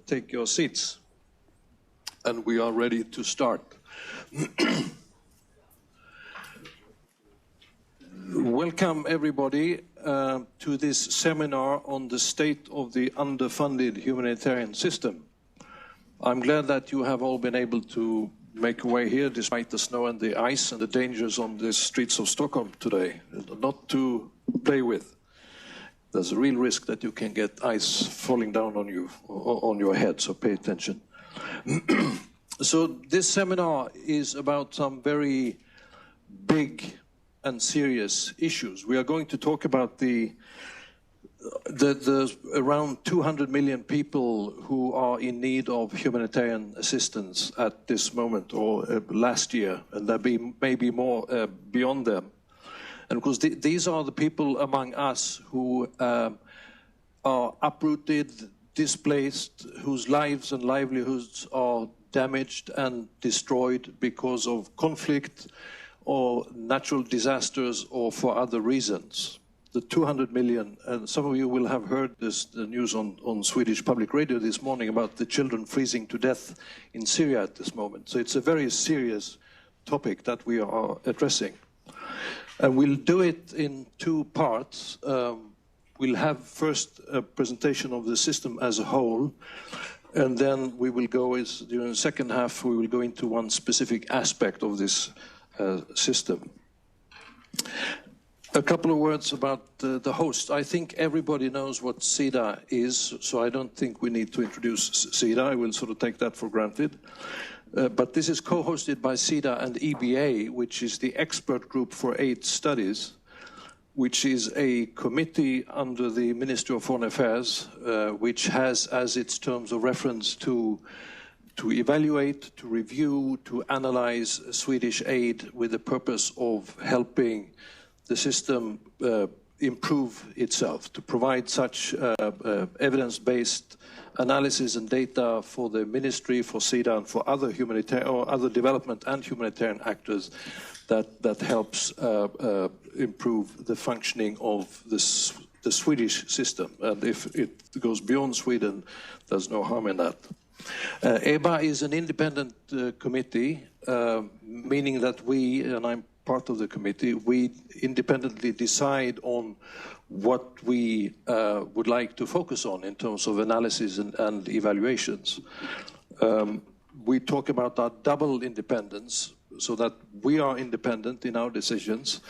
Take your seats, and we are ready to start. Welcome everybody to this seminar on the state of the underfunded humanitarian system. I'm glad that you have all been able to make a way here despite the snow and the ice and the dangers on the streets of Stockholm today. Not to play with. There's a real risk that you can get ice falling down on you, on your head, so pay attention. So this seminar is about some very big and serious issues. We are going to talk about the around 200 million people who are in need of humanitarian assistance at this moment or last year, and there may be more beyond them. And of course, these are the people among us who are uprooted, displaced, whose lives and livelihoods are damaged and destroyed because of conflict or natural disasters or for other reasons. The 200 million, and some of you will have heard the news on Swedish public radio this morning about the children freezing to death in Syria at this moment. So it's a very serious topic that we are addressing. And we'll do it in two parts. We'll have first a presentation of the system as a whole, and then we will go, during the second half, we will go into one specific aspect of this system. A couple of words about the host. I think everybody knows what SIDA is, so I don't think we need to introduce SIDA. I will sort of take that for granted. But this is co-hosted by SIDA and EBA, which is the expert group for AIDS studies, which is a committee under the Ministry of Foreign Affairs, which has as its terms of reference to evaluate, to review, to analyze Swedish aid with the purpose of helping the system improve itself, to provide such evidence-based analysis and data for the ministry, for SIDA, and for other humanitarian or other development and humanitarian actors that helps improve the functioning of the Swedish system. And if it goes beyond Sweden, there's no harm in that. EBA is an independent committee, meaning that we, and I'm part of the committee, we independently decide on what we would like to focus on in terms of analysis and evaluations. We talk about our double independence, so that we are independent in our decisions,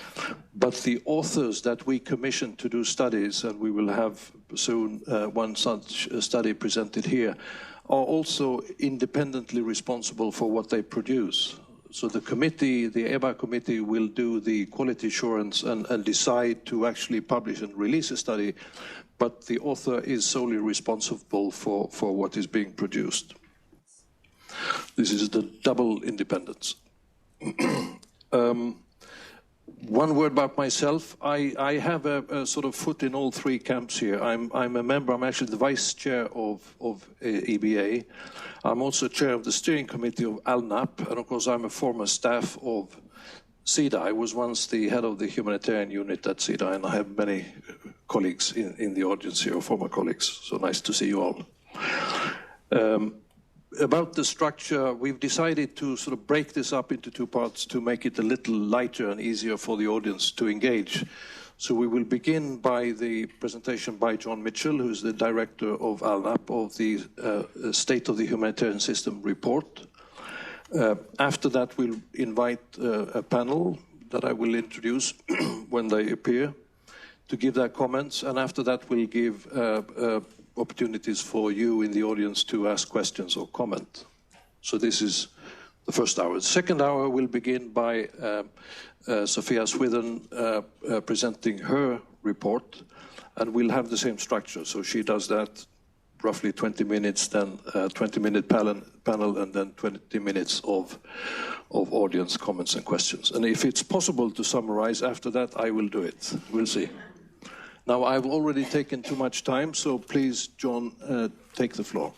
but the authors that we commission to do studies, and we will have soon one such study presented here, are also independently responsible for what they produce. So the committee, the EBA committee, will do the quality assurance and decide to actually publish and release a study, but the author is solely responsible for what is being produced. This is the double independence. One word about myself. I have a sort of foot in all three camps here. I'm a member, I'm actually the vice chair of EBA. I'm also chair of the steering committee of ALNAP, and of course I'm a former staff of SIDA. I was once the head of the humanitarian unit at SIDA, and I have many colleagues in the audience here, former colleagues, so nice to see you all. About the structure, we've decided to sort of break this up into two parts to make it a little lighter and easier for the audience to engage. So we will begin by the presentation by John Mitchell, who's the director of ALNAP, of the State of the Humanitarian System Report. After that, we'll invite a panel that I will introduce when they appear to give their comments, and after that we'll give opportunities for you in the audience to ask questions or comment. So this is the first hour. The second hour will begin by Sophia Swithern presenting her report, and we'll have the same structure. So she does that roughly 20 minutes, then 20-minute panel, and then 20 minutes of audience comments and questions. And if it's possible to summarize after that, I will do it. We'll see. Now, I've already taken too much time, so please, John, take the floor.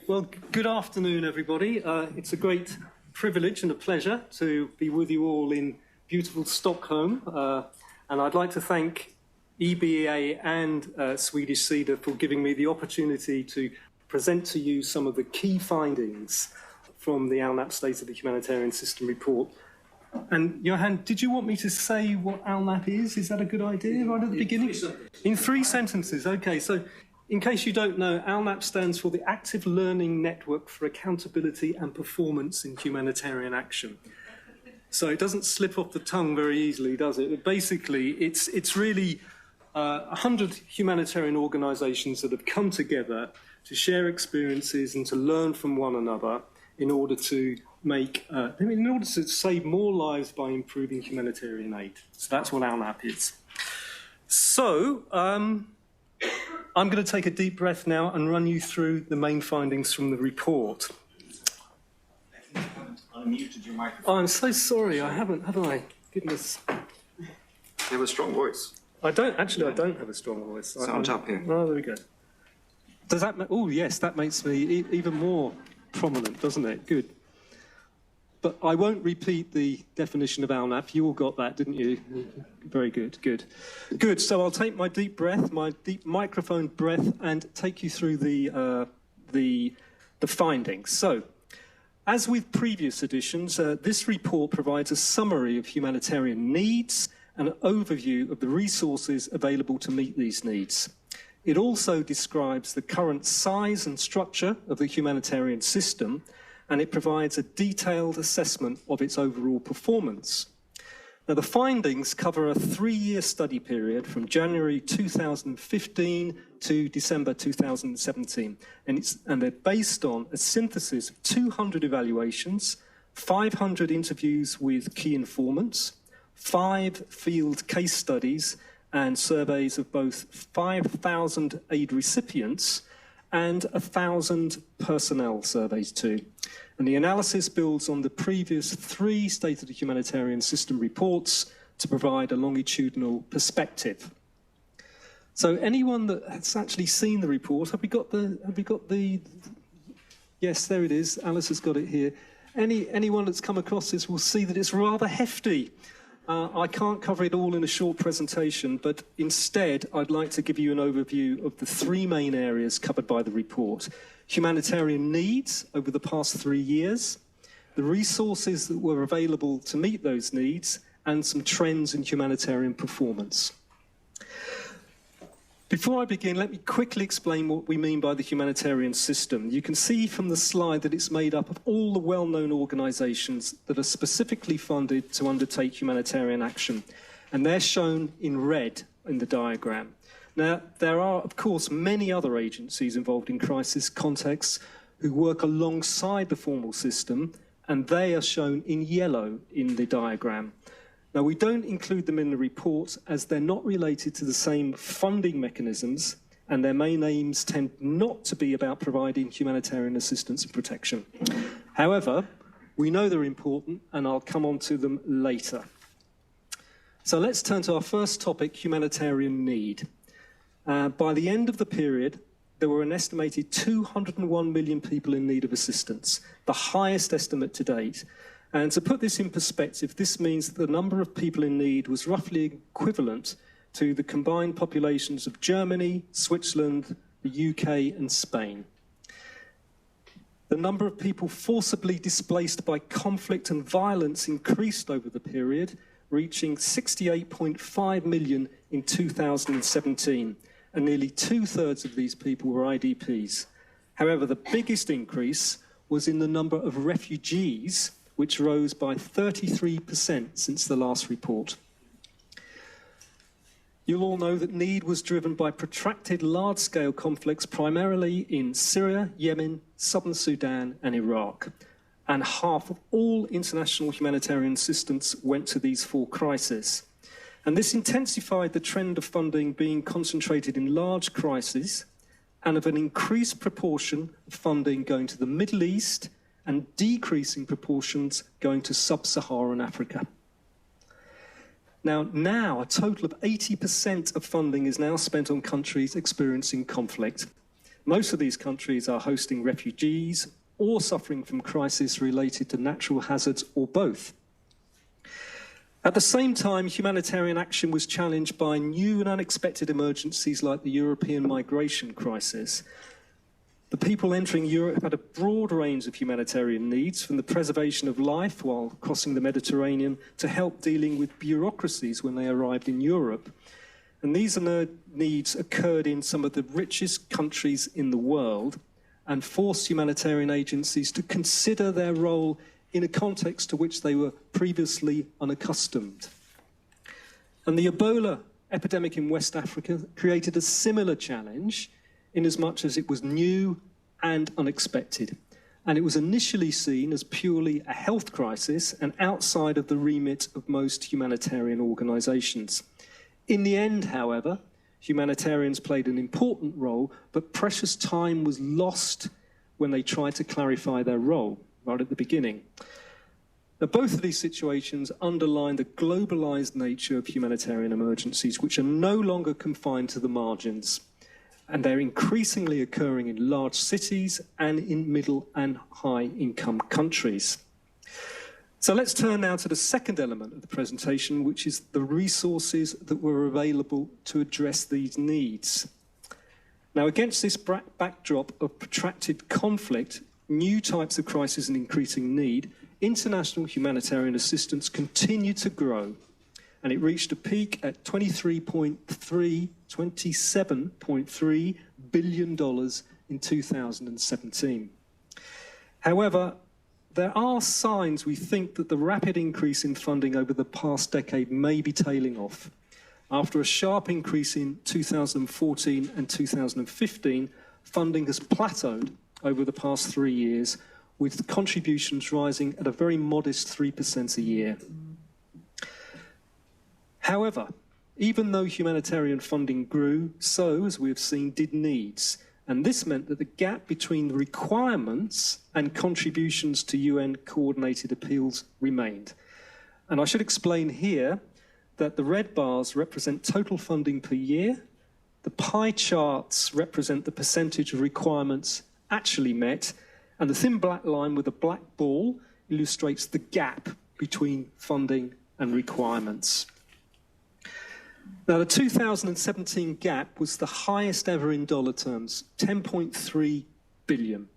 Well, good afternoon, everybody. It's a great privilege and a pleasure to be with you all in beautiful Stockholm And I'd like to thank EBA and Swedish SIDA for giving me the opportunity to present to you some of the key findings from the ALNAP State of the Humanitarian System Report. And Johan, did you want me to say what ALNAP is? Is that a good idea right at the beginning? In 3 sentences. Okay, so in case you don't know, ALNAP stands for the Active Learning Network for Accountability and Performance in Humanitarian Action. So it doesn't slip off the tongue very easily, does it? But basically, it's really 100 humanitarian organisations that have come together to share experiences and to learn from one another in order to save more lives by improving humanitarian aid. So that's what ALNAP is. So I'm going to take a deep breath now and run you through the main findings from the report. Unmuted your microphone. Oh, I'm so sorry. I haven't, have I? Goodness. You have a strong voice. I don't have a strong voice. It's on top here. Oh, there we go. Does that? Oh, yes, that makes me even more prominent, doesn't it? Good. But I won't repeat the definition of ALNAP. You all got that, didn't you? Very good, good. Good, so I'll take my deep breath, my deep microphone breath, and take you through the findings. So, as with previous editions, this report provides a summary of humanitarian needs and an overview of the resources available to meet these needs. It also describes the current size and structure of the humanitarian system, and it provides a detailed assessment of its overall performance. Now, the findings cover a 3-year study period from January 2015 to December 2017, and they're based on a synthesis of 200 evaluations, 500 interviews with key informants, 5 field case studies, and surveys of both 5,000 aid recipients and 1,000 personnel surveys too. And the analysis builds on the previous 3 State of the Humanitarian System reports to provide a longitudinal perspective. So anyone that has actually seen the report, have we got the, yes, there it is, Alice has got it here. Anyone that's come across this will see that it's rather hefty. I can't cover it all in a short presentation, but instead I'd like to give you an overview of the 3 main areas covered by the report. Humanitarian needs over the past 3 years, the resources that were available to meet those needs, and some trends in humanitarian performance. Before I begin, let me quickly explain what we mean by the humanitarian system. You can see from the slide that it's made up of all the well-known organisations that are specifically funded to undertake humanitarian action, and they're shown in red in the diagram. Now, there are, of course, many other agencies involved in crisis contexts who work alongside the formal system, and they are shown in yellow in the diagram. Now, we don't include them in the report as they're not related to the same funding mechanisms, and their main aims tend not to be about providing humanitarian assistance and protection. However, we know they're important, and I'll come on to them later. So let's turn to our first topic, humanitarian need. By the end of the period, there were an estimated 201 million people in need of assistance, the highest estimate to date. And to put this in perspective, this means that the number of people in need was roughly equivalent to the combined populations of Germany, Switzerland, the UK, and Spain. The number of people forcibly displaced by conflict and violence increased over the period, reaching 68.5 million in 2017, and nearly 2/3 of these people were IDPs. However, the biggest increase was in the number of refugees, which rose by 33% since the last report. You'll all know that need was driven by protracted large-scale conflicts primarily in Syria, Yemen, Southern Sudan, and Iraq. And half of all international humanitarian assistance went to these 4 crises. And this intensified the trend of funding being concentrated in large crises and of an increased proportion of funding going to the Middle East and decreasing proportions going to sub-Saharan Africa. Now, a total of 80% of funding is now spent on countries experiencing conflict. Most of these countries are hosting refugees or suffering from crises related to natural hazards or both. At the same time, humanitarian action was challenged by new and unexpected emergencies like the European migration crisis. The people entering Europe had a broad range of humanitarian needs, from the preservation of life while crossing the Mediterranean to help dealing with bureaucracies when they arrived in Europe. And these needs occurred in some of the richest countries in the world and forced humanitarian agencies to consider their role in a context to which they were previously unaccustomed. And the Ebola epidemic in West Africa created a similar challenge inasmuch as it was new and unexpected. And it was initially seen as purely a health crisis and outside of the remit of most humanitarian organisations. In the end, however, humanitarians played an important role, but precious time was lost when they tried to clarify their role right at the beginning. Now, both of these situations underline the globalised nature of humanitarian emergencies, which are no longer confined to the margins, and they're increasingly occurring in large cities and in middle and high-income countries. So let's turn now to the second element of the presentation, which is the resources that were available to address these needs. Now, against this backdrop of protracted conflict, new types of crisis and increasing need, international humanitarian assistance continued to grow, and it reached a peak at $27.3 billion in 2017. However, there are signs we think that the rapid increase in funding over the past decade may be tailing off. After a sharp increase in 2014 and 2015, funding has plateaued over the past 3 years, with contributions rising at a very modest 3% a year. However, even though humanitarian funding grew, so, as we have seen, did needs. And this meant that the gap between the requirements and contributions to UN coordinated appeals remained. And I should explain here that the red bars represent total funding per year, the pie charts represent the percentage of requirements actually met, and the thin black line with the black ball illustrates the gap between funding and requirements. Now, the 2017 gap was the highest ever in dollar terms, $10.3 billion.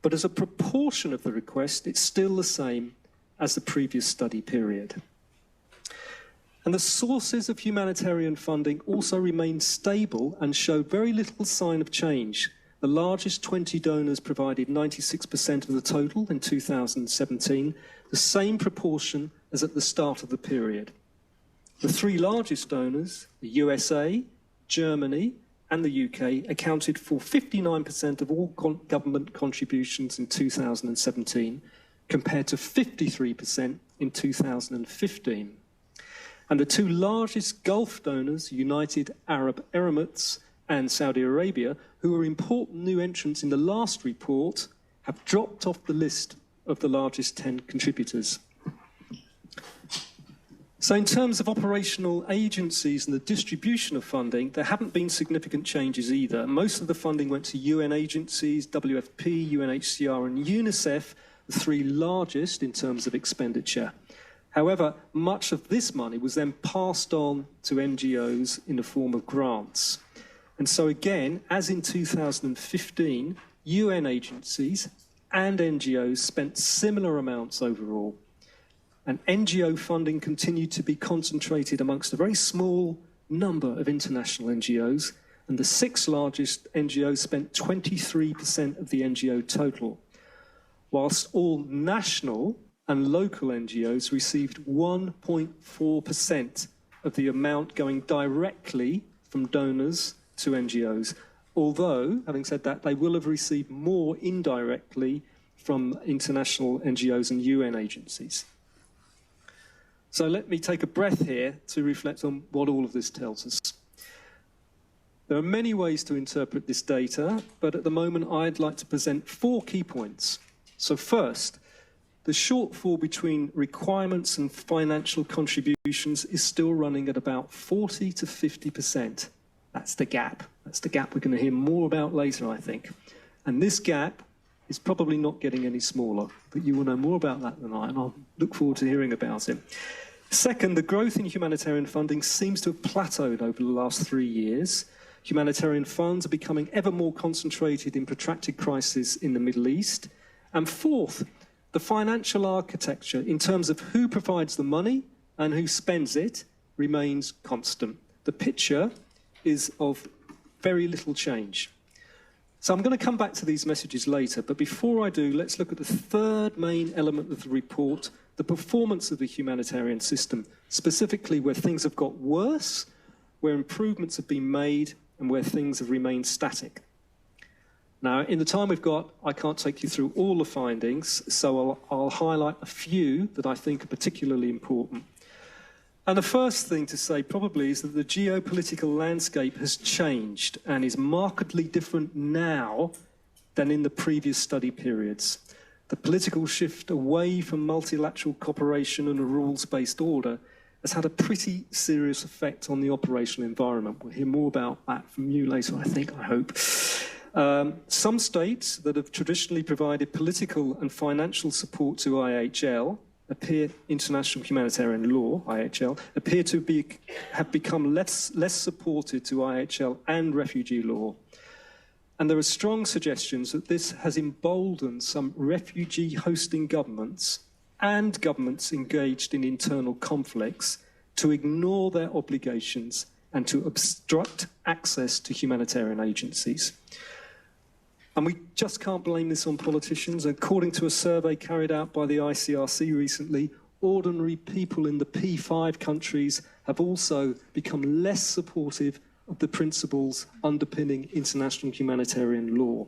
But as a proportion of the request, it's still the same as the previous study period. And the sources of humanitarian funding also remained stable and showed very little sign of change. The largest 20 donors provided 96% of the total in 2017, the same proportion as at the start of the period. The three largest donors, the USA, Germany, and the UK, accounted for 59% of all government contributions in 2017, compared to 53% in 2015. And the two largest Gulf donors, United Arab Emirates and Saudi Arabia, who were important new entrants in the last report, have dropped off the list of the largest 10 contributors. So in terms of operational agencies and the distribution of funding, there haven't been significant changes either. Most of the funding went to UN agencies, WFP, UNHCR and UNICEF, the three largest in terms of expenditure. However, much of this money was then passed on to NGOs in the form of grants. And so again, as in 2015, UN agencies and NGOs spent similar amounts overall. And NGO funding continued to be concentrated amongst a very small number of international NGOs, and the six largest NGOs spent 23% of the NGO total, whilst all national and local NGOs received 1.4% of the amount going directly from donors to NGOs, although, having said that, they will have received more indirectly from international NGOs and UN agencies. So let me take a breath here to reflect on what all of this tells us. There are many ways to interpret this data, but at the moment I'd like to present 4 key points. So first, the shortfall between requirements and financial contributions is still running at about 40 to 50%. That's the gap. That's the gap we're going to hear more about later, I think. And this gap is probably not getting any smaller, but you will know more about that than I, and I'll look forward to hearing about it. Second, the growth in humanitarian funding seems to have plateaued over the last 3 years. Humanitarian funds are becoming ever more concentrated in protracted crises in the Middle East. And fourth, the financial architecture in terms of who provides the money and who spends it remains constant. The picture is of very little change. So I'm going to come back to these messages later, but before I do, let's look at the third main element of the report, the performance of the humanitarian system, specifically where things have got worse, where improvements have been made, and where things have remained static. Now, in the time we've got, I can't take you through all the findings, so I'll highlight a few that I think are particularly important. And the first thing to say probably is that the geopolitical landscape has changed and is markedly different now than in the previous study periods. The political shift away from multilateral cooperation and a rules-based order has had a pretty serious effect on the operational environment. We'll hear more about that from you later, I hope. Some states that have traditionally provided political and financial support to IHL, international humanitarian law, IHL, appear to have become less supported to IHL and refugee law. And there are strong suggestions that this has emboldened some refugee-hosting governments and governments engaged in internal conflicts to ignore their obligations and to obstruct access to humanitarian agencies. And we just can't blame this on politicians. According to a survey carried out by the ICRC recently, ordinary people in the P5 countries have also become less supportive of the principles underpinning international humanitarian law.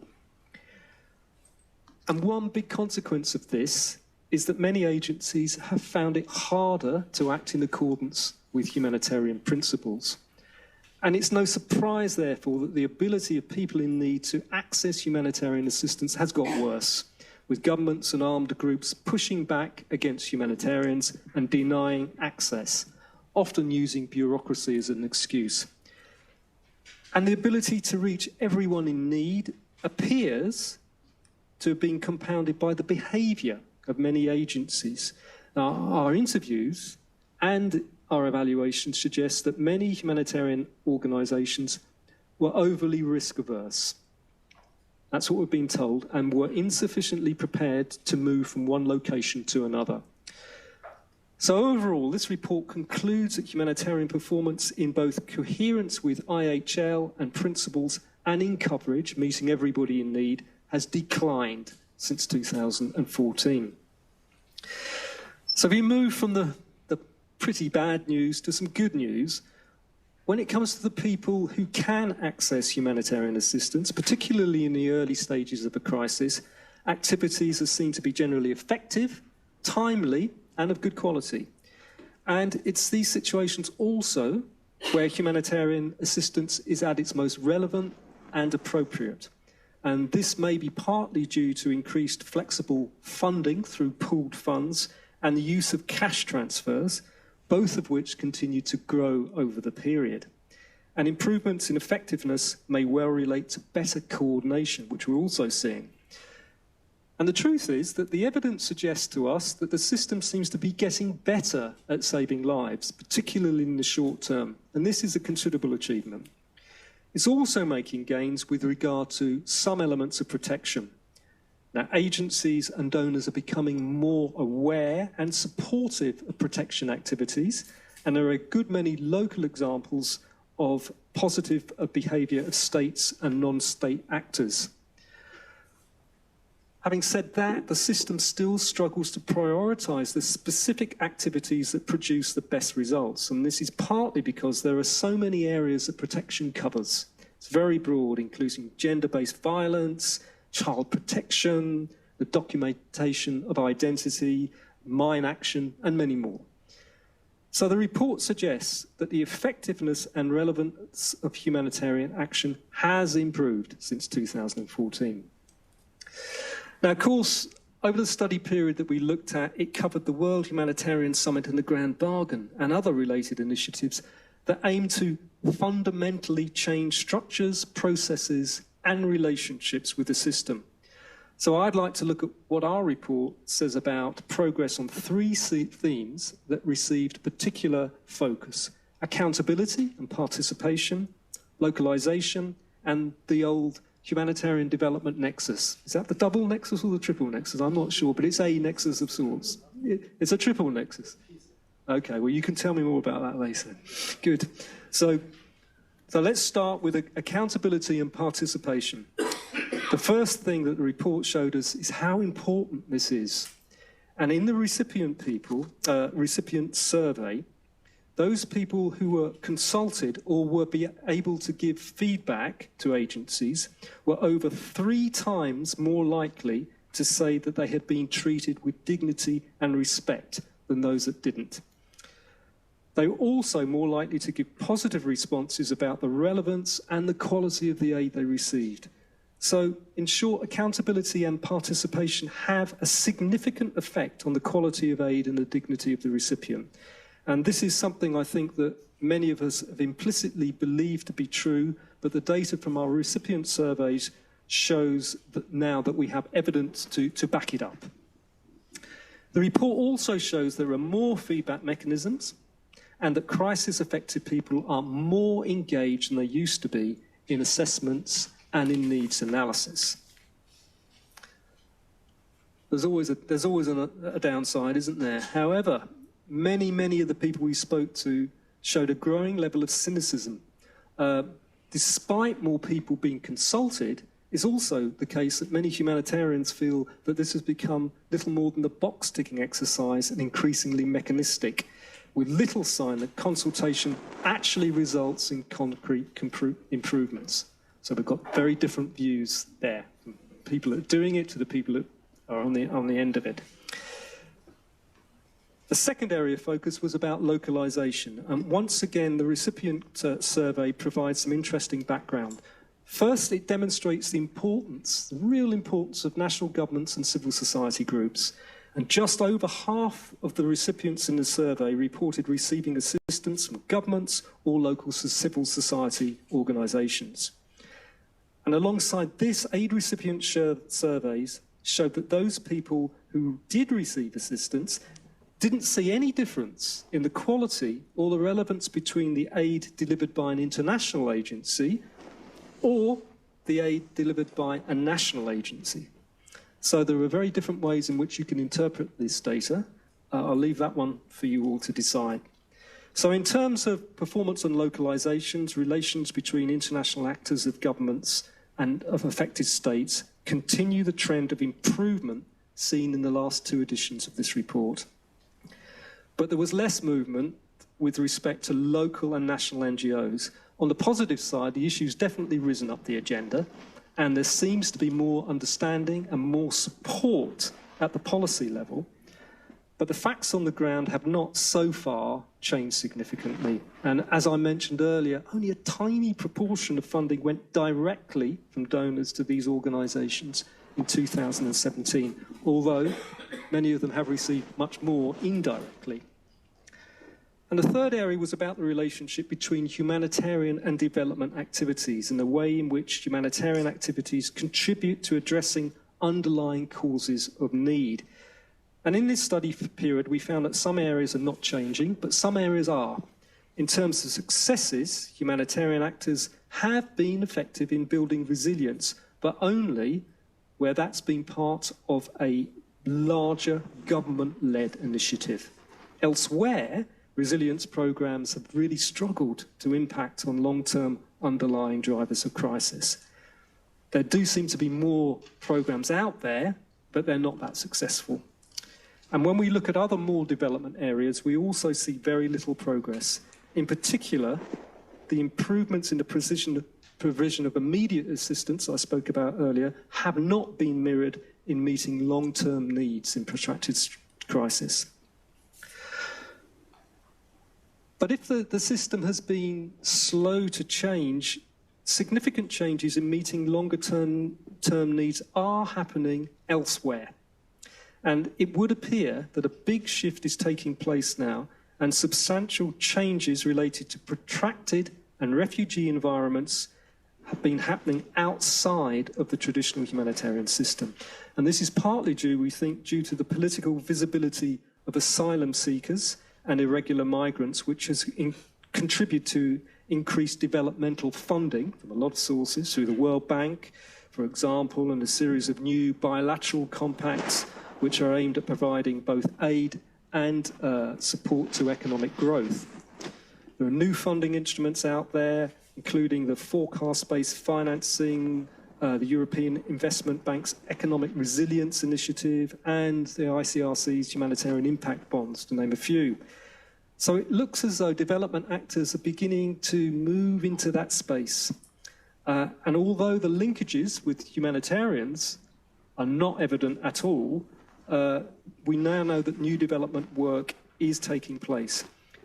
And one big consequence of this is that many agencies have found it harder to act in accordance with humanitarian principles. And it's no surprise, therefore, that the ability of people in need to access humanitarian assistance has got worse, with governments and armed groups pushing back against humanitarians and denying access, often using bureaucracy as an excuse. And the ability to reach everyone in need appears to have been compounded by the behaviour of many agencies. Now, our interviews and our evaluations suggest that many humanitarian organisations were overly risk-averse. That's what we've been told, and were insufficiently prepared to move from one location to another. So overall, this report concludes that humanitarian performance in both coherence with IHL and principles and in coverage, meeting everybody in need, has declined since 2014. So we move from the pretty bad news to some good news. When it comes to the people who can access humanitarian assistance, particularly in the early stages of a crisis, activities are seen to be generally effective, timely, and of good quality. And it's these situations also where humanitarian assistance is at its most relevant and appropriate. And this may be partly due to increased flexible funding through pooled funds and the use of cash transfers, both of which continue to grow over the period. And improvements in effectiveness may well relate to better coordination, which we're also seeing. And the truth is that the evidence suggests to us that the system seems to be getting better at saving lives, particularly in the short term. And this is a considerable achievement. It's also making gains with regard to some elements of protection. Now, agencies and donors are becoming more aware and supportive of protection activities, and there are a good many local examples of positive behaviour of states and non-state actors. Having said that, the system still struggles to prioritise the specific activities that produce the best results, and this is partly because there are so many areas that protection covers. It's very broad, including gender-based violence, child protection, the documentation of identity, mine action, and many more. So the report suggests that the effectiveness and relevance of humanitarian action has improved since 2014. Now, of course, over the study period that we looked at, it covered the World Humanitarian Summit and the Grand Bargain and other related initiatives that aim to fundamentally change structures, processes, and relationships with the system. So I'd like to look at what our report says about progress on 3 themes that received particular focus: accountability and participation, localization, and the old humanitarian development nexus. Is that the double nexus or the triple nexus? I'm not sure, but it's a nexus of sorts. It's a triple nexus. Okay, well, you can tell me more about that later. Good. So let's start with accountability and participation. The first thing that the report showed us is how important this is. And in the recipient survey, those people who were consulted or were able to give feedback to agencies were over 3 times more likely to say that they had been treated with dignity and respect than those that didn't. They were also more likely to give positive responses about the relevance and the quality of the aid they received. So, in short, accountability and participation have a significant effect on the quality of aid and the dignity of the recipient. And this is something I think that many of us have implicitly believed to be true, but the data from our recipient surveys shows that now that we have evidence to back it up. The report also shows there are more feedback mechanisms and that crisis-affected people are more engaged than they used to be in assessments and in needs analysis. There's always a downside, isn't there? However, many of the people we spoke to showed a growing level of cynicism. Despite more people being consulted, it's also the case that many humanitarians feel that this has become little more than a box-ticking exercise and increasingly mechanistic, with little sign that consultation actually results in concrete improvements. So we've got very different views there, from people that are doing it to the people that are on the end of it. The second area of focus was about localization. And once again, the recipient survey provides some interesting background. First, it demonstrates the real importance of national governments and civil society groups. And just over half of the recipients in the survey reported receiving assistance from governments or local civil society organisations. And alongside this, aid recipient surveys showed that those people who did receive assistance didn't see any difference in the quality or the relevance between the aid delivered by an international agency or the aid delivered by a national agency. So there are very different ways in which you can interpret this data. I'll leave that one for you all to decide. So in terms of performance and localizations, relations between international actors of governments and of affected states continue the trend of improvement seen in the last 2 editions of this report. But there was less movement with respect to local and national NGOs. On the positive side, the issue's definitely risen up the agenda, and there seems to be more understanding and more support at the policy level. But the facts on the ground have not so far changed significantly. And as I mentioned earlier, only a tiny proportion of funding went directly from donors to these organisations in 2017, although many of them have received much more indirectly. And the third area was about the relationship between humanitarian and development activities and the way in which humanitarian activities contribute to addressing underlying causes of need. And in this study period, we found that some areas are not changing, but some areas are. In terms of successes, humanitarian actors have been effective in building resilience, but only where that's been part of a larger government-led initiative. Elsewhere, resilience programs have really struggled to impact on long-term underlying drivers of crisis. There do seem to be more programs out there, but they're not that successful. And when we look at other more development areas, we also see very little progress. In particular, the improvements in the provision of immediate assistance I spoke about earlier have not been mirrored in meeting long-term needs in protracted crisis. But if the system has been slow to change, significant changes in meeting longer-term needs are happening elsewhere. And it would appear that a big shift is taking place now, and substantial changes related to protracted and refugee environments have been happening outside of the traditional humanitarian system. And this is partly due, we think, due to the political visibility of asylum seekers and irregular migrants, which has contributed to increased developmental funding from a lot of sources, through the World Bank, for example, and a series of new bilateral compacts which are aimed at providing both aid and support to economic growth. There are new funding instruments out there, including the forecast-based financing, the European Investment Bank's Economic Resilience Initiative, and the ICRC's Humanitarian Impact Bonds, to name a few. So it looks as though development actors are beginning to move into that space. And although the linkages with humanitarians are not evident at all, we now know that new development work is taking place.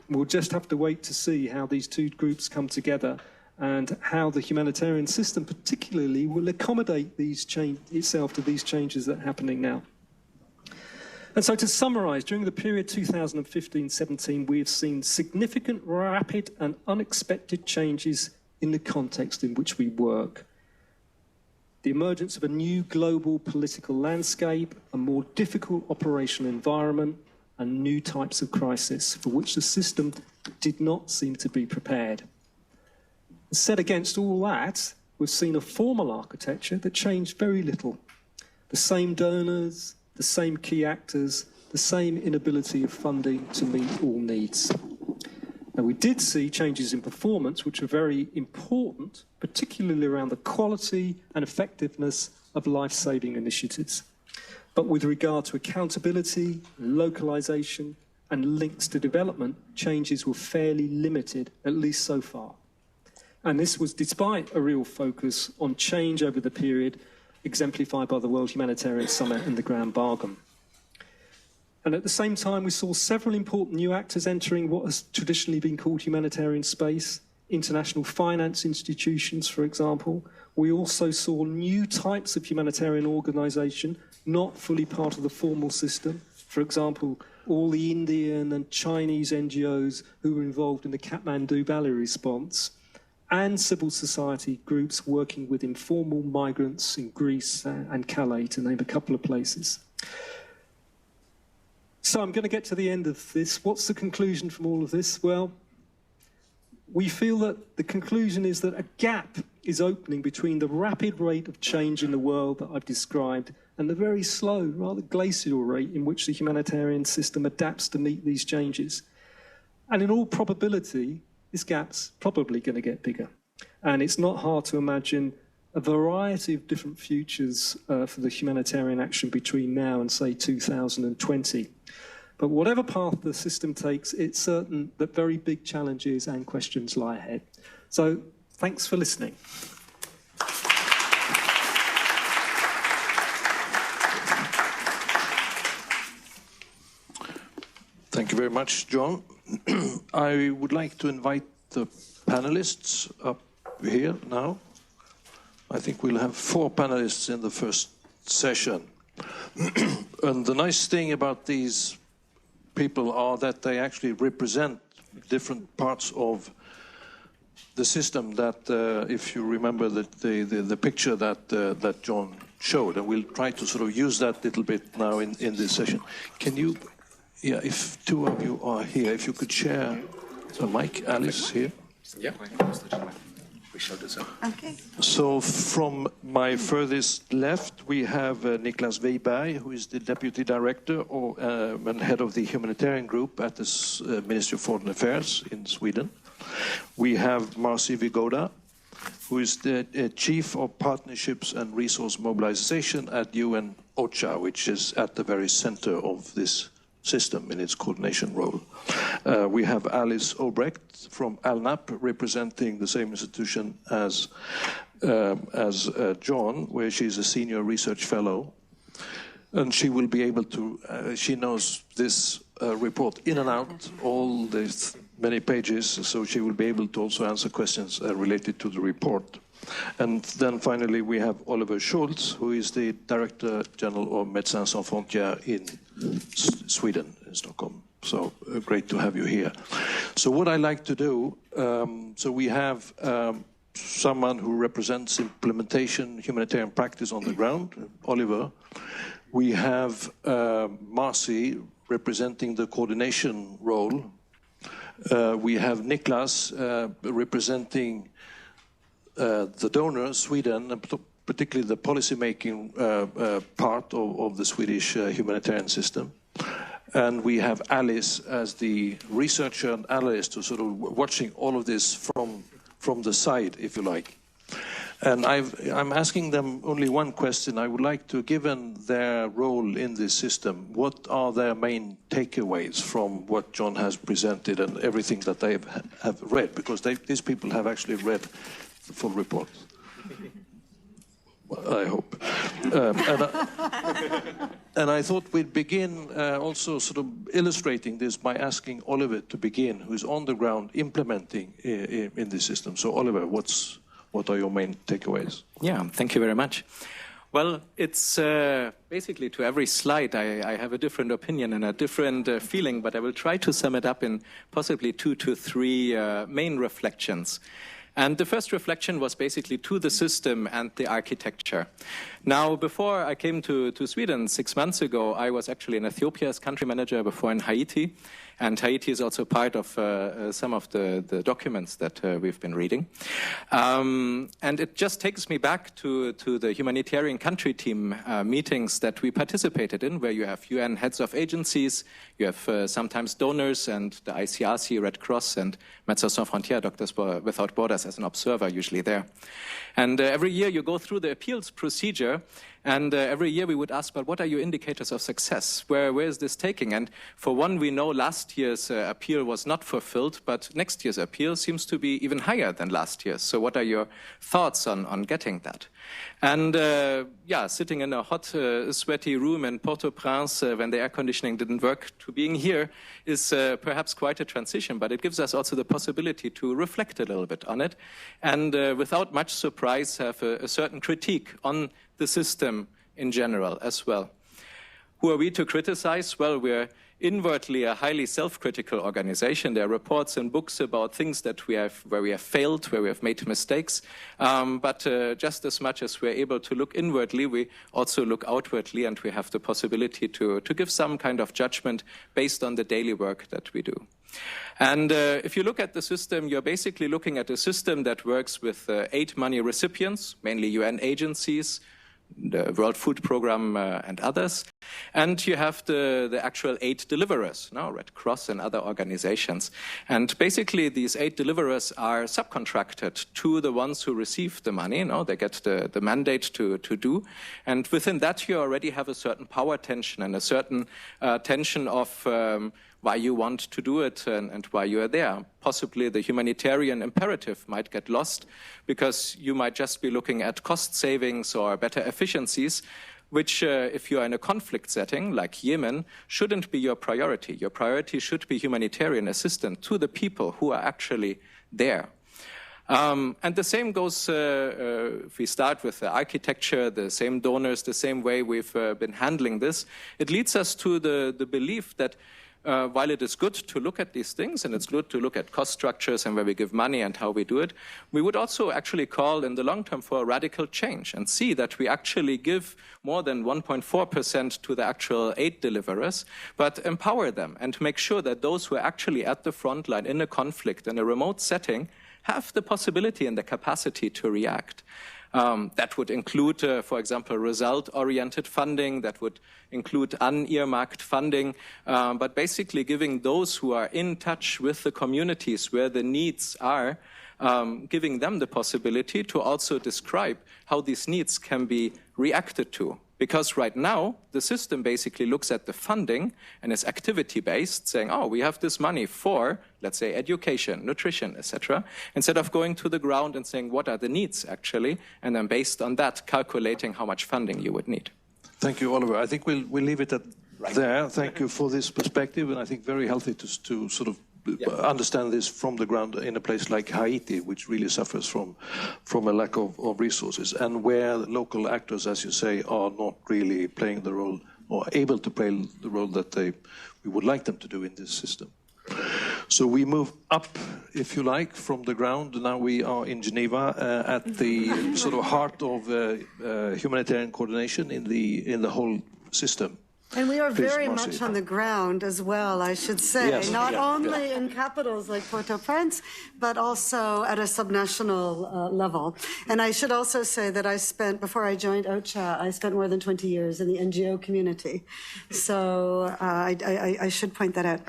We'll just have to wait to see how these two groups come together and how the humanitarian system particularly will accommodate itself to these changes that are happening now. And so to summarise, during the period 2015-17, we have seen significant, rapid and unexpected changes in the context in which we work. The emergence of a new global political landscape, a more difficult operational environment, and new types of crisis for which the system did not seem to be prepared. Set against all that, we've seen a formal architecture that changed very little. The same donors, the same key actors, the same inability of funding to meet all needs. Now, we did see changes in performance, which are very important, particularly around the quality and effectiveness of life-saving initiatives. But with regard to accountability, localization, and links to development, changes were fairly limited, at least so far. And this was despite a real focus on change over the period, exemplified by the World Humanitarian Summit and the Grand Bargain. And at the same time, we saw several important new actors entering what has traditionally been called humanitarian space, international finance institutions, for example. We also saw new types of humanitarian organisation, not fully part of the formal system. For example, all the Indian and Chinese NGOs who were involved in the Kathmandu Valley response, and civil society groups working with informal migrants in Greece and Calais, to name a couple of places. So I'm going to get to the end of this. What's the conclusion from all of this? Well, we feel that the conclusion is that a gap is opening between the rapid rate of change in the world that I've described and the very slow, rather glacial rate in which the humanitarian system adapts to meet these changes. And in all probability, this gap's probably going to get bigger. And it's not hard to imagine a variety of different futures for the humanitarian action between now and, say, 2020. But whatever path the system takes, it's certain that very big challenges and questions lie ahead. So thanks for listening. Thank you very much, John. I would like to invite the panelists up here now. I think we'll have 4 panelists in the first session. And the nice thing about these people are that they actually represent different parts of the system that, if you remember the picture that John showed, and we'll try to sort of use that little bit now in this session. Can you, yeah, if 2 of you are here, if you could share the mic, Alice here. Yeah. We showed this up. Okay. So from my furthest left, we have Niklas Wiberg, who is the Deputy Director and Head of the Humanitarian Group at the Ministry of Foreign Affairs in Sweden. We have Marci Vigoda, who is the Chief of Partnerships and Resource Mobilization at UN OCHA, which is at the very center of this system in its coordination role. We have Alice Obrecht from ALNAP, representing the same institution as John, where she's a senior research fellow. And she will be able to, she knows this report in and out, all these many pages, so she will be able to also answer questions related to the report. And then finally we have Oliver Schultz, who is the Director General of Médecins Sans Frontières in Sweden, in Stockholm. So great to have you here. So what I like to do, so we have someone who represents implementation, humanitarian practice on the ground, Oliver. We have Marcy representing the coordination role. We have Niklas representing the donors, Sweden, and particularly the policy-making part of the Swedish humanitarian system. And we have Alice as the researcher and analyst, who's sort of watching all of this from the side, if you like. And I'm asking them only one question. I would like to, given their role in this system, what are their main takeaways from what John has presented and everything that they have read? Because these people have actually read the full report. I hope. And I thought we'd begin also sort of illustrating this by asking Oliver to begin, who's on the ground implementing in this system. So Oliver, what are your main takeaways? Yeah, thank you very much. Well, it's basically to every slide I have a different opinion and a different feeling, but I will try to sum it up in possibly 2 to 3 main reflections. And the first reflection was basically to the system and the architecture. Now, before I came to Sweden 6 months ago, I was actually in Ethiopia as country manager, before in Haiti. And Haiti is also part of some of the documents that we've been reading. And it just takes me back to the humanitarian country team meetings that we participated in, where you have UN heads of agencies, you have sometimes donors and the ICRC, Red Cross, and Médecins Sans Frontières, Doctors Without Borders, as an observer usually there. And every year you go through the appeals procedure, and every year we would ask, but what are your indicators of success? Where is this taking? And for one, we know last year's appeal was not fulfilled, but next year's appeal seems to be even higher than last year's. So what are your thoughts on getting that? And yeah, sitting in a hot, sweaty room in Port-au-Prince when the air conditioning didn't work, to being here is perhaps quite a transition, but it gives us also the possibility to reflect a little bit on it, and without much surprise have a certain critique on the system in general as well. Who are we to criticize? Well, we're inwardly a highly self-critical organization. There are reports and books about things that where we have failed, where we have made mistakes. But just as much as we're able to look inwardly, we also look outwardly, and we have the possibility to give some kind of judgment based on the daily work that we do. And if you look at the system, you're basically looking at a system that works with 8 money recipients, mainly UN agencies, the World Food Programme and others. And you have the actual 8 deliverers, Red Cross and other organizations. And basically these 8 deliverers are subcontracted to the ones who receive the money. They get the mandate to do. And within that you already have a certain power tension and a certain tension of why you want to do it and why you are there. Possibly the humanitarian imperative might get lost because you might just be looking at cost savings or better efficiencies, which if you are in a conflict setting like Yemen, shouldn't be your priority. Your priority should be humanitarian assistance to the people who are actually there. And the same goes, if we start with the architecture, the same donors, the same way we've been handling this, it leads us to the belief that while it is good to look at these things, and it's good to look at cost structures and where we give money and how we do it, we would also actually call in the long term for a radical change and see that we actually give more than 1.4% to the actual 8 deliverers, but empower them and make sure that those who are actually at the front line in a conflict, in a remote setting, have the possibility and the capacity to react. That would include, for example, result-oriented funding. That would include unearmarked funding, but basically giving those who are in touch with the communities where the needs are, giving them the possibility to also describe how these needs can be reacted to. Because right now, the system basically looks at the funding and is activity-based, saying, oh, we have this money for, let's say, education, nutrition, etc., instead of going to the ground and saying, what are the needs, actually, and then based on that, calculating how much funding you would need. Thank you, Oliver. I think we'll leave it at there. Thank you for this perspective, and I think very healthy to sort of understand this from the ground in a place like Haiti, which really suffers from a lack of resources, and where local actors, as you say, are not really playing the role or able to play the role that we would like them to do in this system. So we move up, if you like, from the ground. Now we are in Geneva at the sort of heart of humanitarian coordination in the whole system. And we are very much on the ground as well, I should say, yes, not only in capitals like Port-au-Prince, but also at a subnational level. And I should also say that before I joined OCHA, I spent more than 20 years in the NGO community. So I should point that out.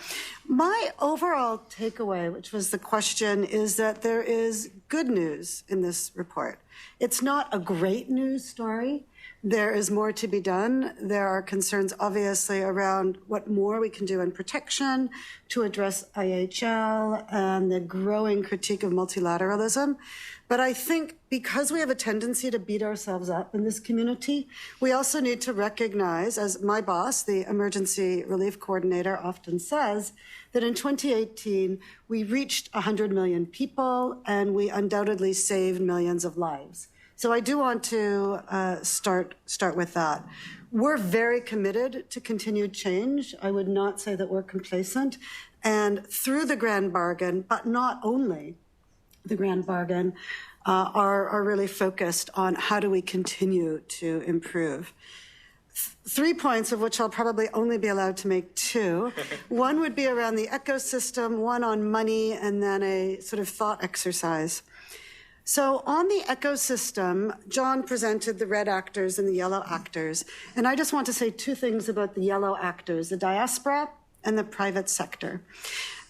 My overall takeaway, which was the question, is that there is good news in this report. It's not a great news story. There is more to be done. There are concerns, obviously, around what more we can do in protection to address IHL and the growing critique of multilateralism. But I think because we have a tendency to beat ourselves up in this community, we also need to recognize, as my boss, the emergency relief coordinator, often says, that in 2018, we reached 100 million people and we undoubtedly saved millions of lives. So I do want to start with that. We're very committed to continued change. I would not say that we're complacent. And through the grand bargain, but not only the grand bargain, are really focused on how do we continue to improve. 3 points, of which I'll probably only be allowed to make 2. One would be around the ecosystem, one on money, and then a sort of thought exercise. So on the ecosystem, John presented the red actors and the yellow actors. And I just want to say 2 things about the yellow actors, the diaspora and the private sector.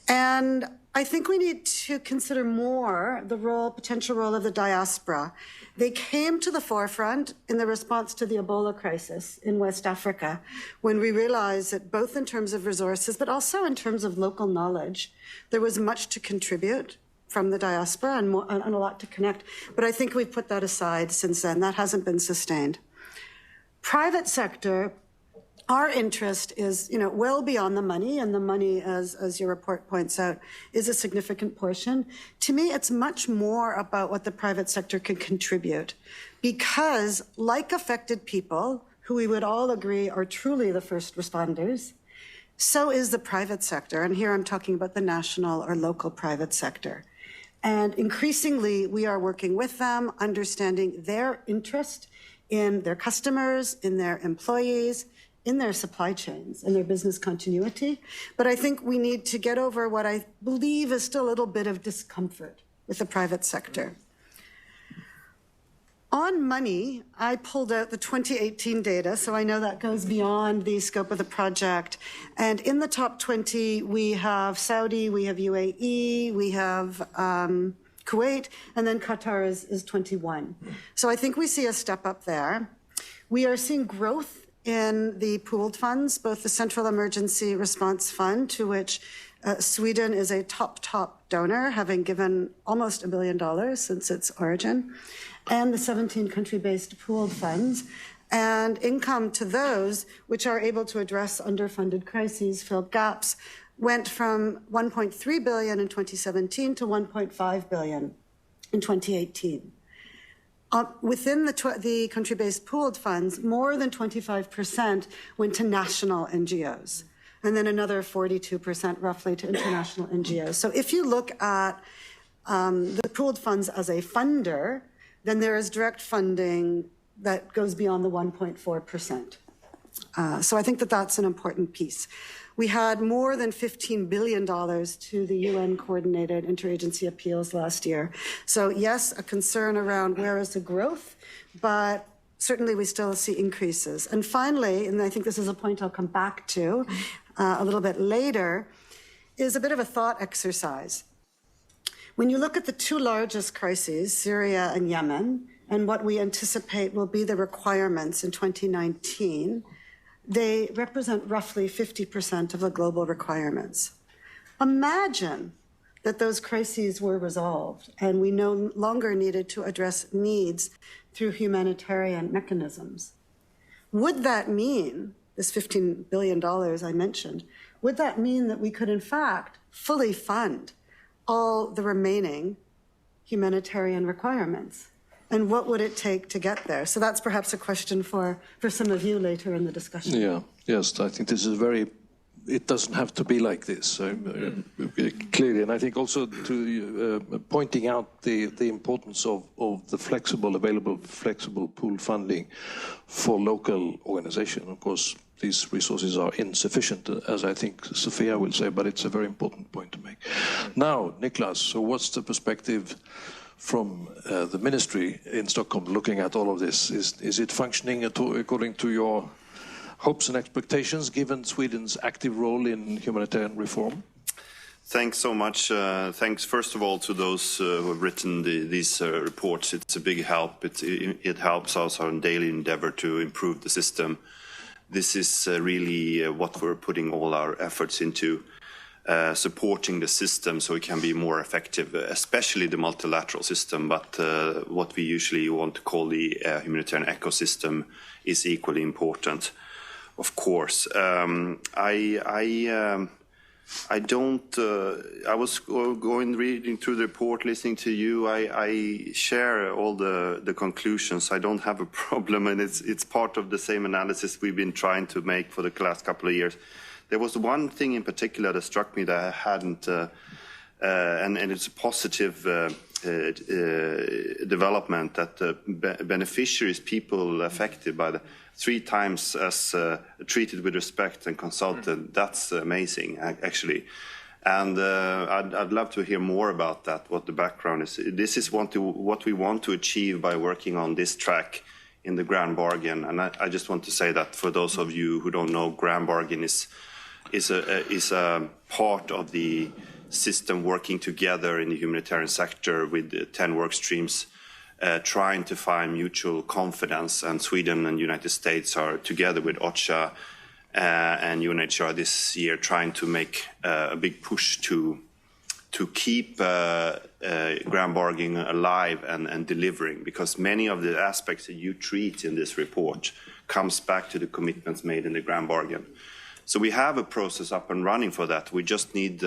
And I think we need to consider more the potential role of the diaspora. They came to the forefront in the response to the Ebola crisis in West Africa, when we realized that both in terms of resources, but also in terms of local knowledge, there was much to contribute from the diaspora and a lot to connect. But I think we've put that aside since then. That hasn't been sustained. Private sector, our interest is, well beyond the money, and the money, as your report points out, is a significant portion. To me, it's much more about what the private sector can contribute, because like affected people, who we would all agree are truly the first responders, so is the private sector. And here I'm talking about the national or local private sector. And increasingly, we are working with them, understanding their interest in their customers, in their employees, in their supply chains, and their business continuity. But I think we need to get over what I believe is still a little bit of discomfort with the private sector. On money, I pulled out the 2018 data, so I know that goes beyond the scope of the project. And in the top 20, we have Saudi, we have UAE, we have Kuwait, and then Qatar is 21. So I think we see a step up there. We are seeing growth in the pooled funds, both the Central Emergency Response Fund, to which Sweden is a top donor, having given almost $1 billion since its origin, and the 17 country-based pooled funds, and income to those which are able to address underfunded crises, fill gaps, went from 1.3 billion in 2017 to 1.5 billion in 2018. Within the country-based pooled funds, more than 25% went to national NGOs, and then another 42% roughly to international NGOs. So if you look at the pooled funds as a funder, then there is direct funding that goes beyond the 1.4%. So I think that that's an important piece. We had more than $15 billion to the UN-coordinated interagency appeals last year. So yes, a concern around where is the growth, but certainly we still see increases. And finally, and I think this is a point I'll come back to a little bit later, is a bit of a thought exercise. When you look at the 2 largest crises, Syria and Yemen, and what we anticipate will be the requirements in 2019, they represent roughly 50% of the global requirements. Imagine that those crises were resolved and we no longer needed to address needs through humanitarian mechanisms. Would that mean, this $15 billion I mentioned, would that mean that we could in fact fully fund all the remaining humanitarian requirements? And what would it take to get there? So that's perhaps a question for some of you later in the discussion. Yeah, yes, I think this is a very it doesn't have to be like this, clearly. And I think also to pointing out the importance of the available flexible pool funding for local organization. Of course, these resources are insufficient, as I think Sophia will say, but it's a very important point to make. Now, Niklas, so what's the perspective from the ministry in Stockholm looking at all of this? Is it functioning according to your hopes and expectations, given Sweden's active role in humanitarian reform? Thanks so much. Thanks, first of all, to those who have written these reports. It's a big help. It helps us on daily endeavor to improve the system. This is really what we're putting all our efforts into, supporting the system so it can be more effective, especially the multilateral system, but what we usually want to call the humanitarian ecosystem is equally important. Of course, I was reading through the report, listening to you. I share all the conclusions. I don't have a problem, and it's part of the same analysis we've been trying to make for the last couple of years. There was one thing in particular that struck me that I hadn't, and it's a positive development, that the beneficiaries, people affected by the 3 times as treated with respect and consulted. That's amazing, actually. And I'd love to hear more about that, what the background is. This is what we want to achieve by working on this track in the grand bargain. And I just want to say that for those of you who don't know, grand bargain is a part of the system working together in the humanitarian sector with 10 work streams, trying to find mutual confidence, and Sweden and United States are together with OCHA and UNHCR this year trying to make a big push to keep grand bargaining alive and delivering, because many of the aspects that you treat in this report comes back to the commitments made in the grand bargain. So we have a process up and running for that. We just need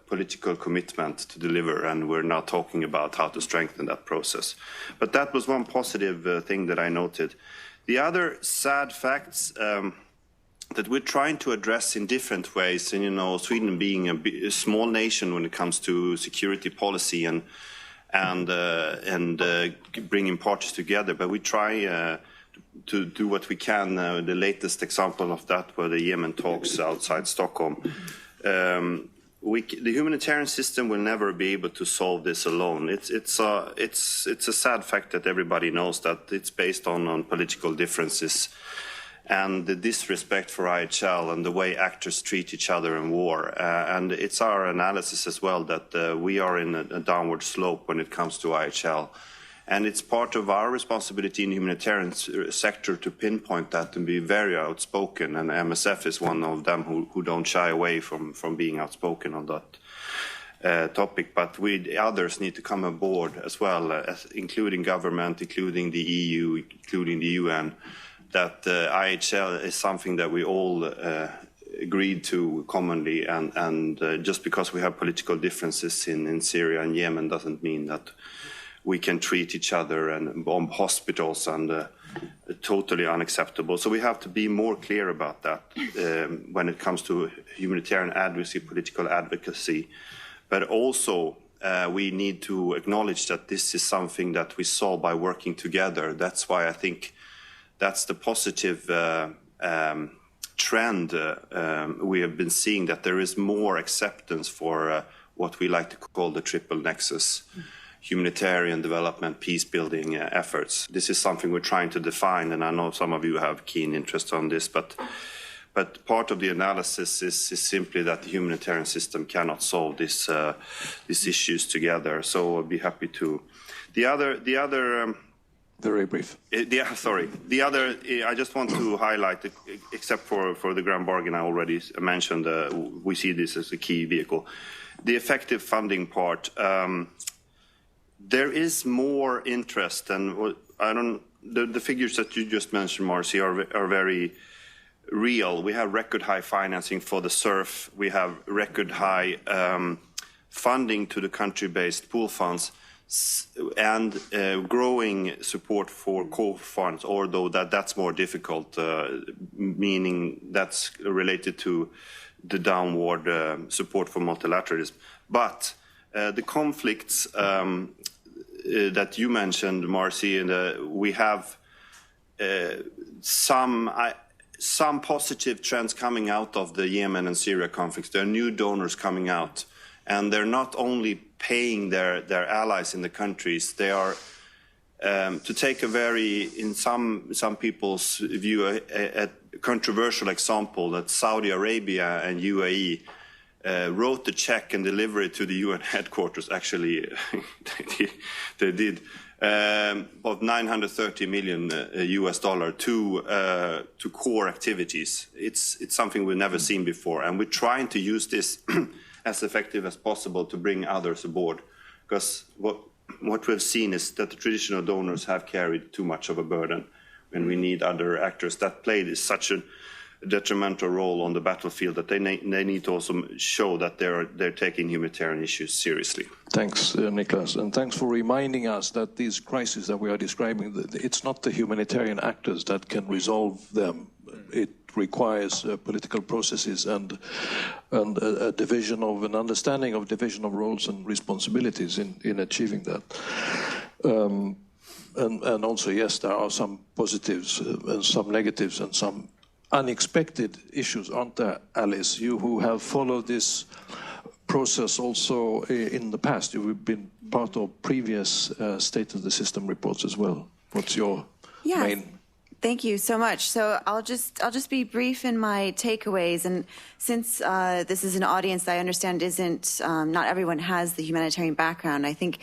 political commitment to deliver, and we're now talking about how to strengthen that process. But that was one positive thing that I noted. The other sad facts that we're trying to address in different ways, and Sweden being a small nation when it comes to security policy and bringing parties together, but we try to do what we can. The latest example of that were the Yemen talks outside Stockholm. The humanitarian system will never be able to solve this alone. It's a sad fact that everybody knows that it's based on political differences and the disrespect for IHL and the way actors treat each other in war. And it's our analysis as well that we are in a downward slope when it comes to IHL. And it's part of our responsibility in the humanitarian sector to pinpoint that and be very outspoken. And MSF is one of them who don't shy away from being outspoken on that topic. But others need to come aboard as well, including government, including the EU, including the UN, that IHL is something that we all agreed to commonly. And just because we have political differences in Syria and Yemen doesn't mean that we can treat each other and bomb hospitals, and totally unacceptable. So we have to be more clear about that when it comes to humanitarian advocacy, political advocacy. But also we need to acknowledge that this is something that we solve by working together. That's why I think that's the positive trend we have been seeing, that there is more acceptance for what we like to call the triple nexus. Humanitarian development, peace-building efforts. This is something we're trying to define, and I know some of you have keen interest on this, but part of the analysis is simply that the humanitarian system cannot solve these issues together. So I'll be happy to. The other. Very brief. The other, I just want to highlight, except for the grand bargain I already mentioned, we see this as a key vehicle. The effective funding part. There is more interest, and the figures that you just mentioned, Marcy, are very real. We have record high financing for the SURF. We have record high funding to the country-based pool funds, and growing support for core funds, although that's more difficult, meaning that's related to the downward support for multilateralism. But the conflicts that you mentioned, Marcy, and we have some positive trends coming out of the Yemen and Syria conflicts. There are new donors coming out, and they're not only paying their allies in the countries, they are, to take a very, in some people's view, a controversial example, that Saudi Arabia and UAE wrote the check and delivered it to the UN headquarters. Actually, they did, of $930 million US to core activities. It's something we've never seen before, and we're trying to use this as effective as possible to bring others aboard, because what we've seen is that the traditional donors have carried too much of a burden when we need other actors that played such a detrimental role on the battlefield that they need to also show that they're taking humanitarian issues seriously. Thanks, Niklas, and thanks for reminding us that these crises that we are describing, it's not the humanitarian actors that can resolve them. It requires political processes and a division of an understanding of division of roles and responsibilities in achieving that. And also, yes, there are some positives and some negatives and some unexpected issues, aren't there, Alice? You who have followed this process also in the past, you've been part of previous State of the System reports as well. What's your main? Thank you so much. So I'll just be brief in my takeaways. And since this is an audience that I understand isn't, not everyone has the humanitarian background, I think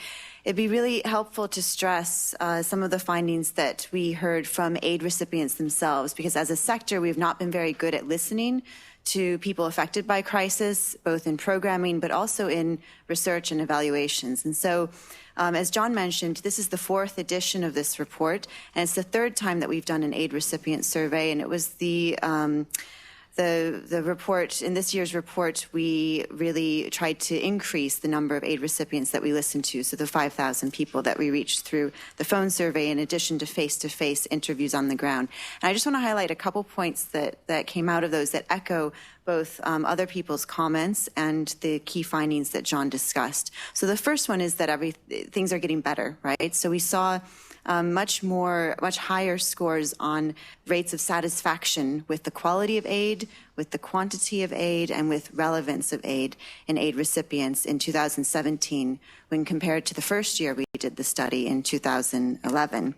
it'd be really helpful to stress some of the findings that we heard from aid recipients themselves, because as a sector, we've not been very good at listening to people affected by crisis, both in programming, but also in research and evaluations. And so, as John mentioned, this is the 4th edition of this report, and it's the 3rd time that we've done an aid recipient survey, and it was the report, in this year's report, we really tried to increase the number of aid recipients that we listened to, so the 5,000 people that we reached through the phone survey, in addition to face-to-face interviews on the ground. And I just want to highlight a couple points that came out of those that echo both other people's comments and the key findings that John discussed. So the first one is that things are getting better, right? So we saw much higher scores on rates of satisfaction with the quality of aid, with the quantity of aid, and with relevance of aid in aid recipients in 2017 when compared to the first year we did the study in 2011.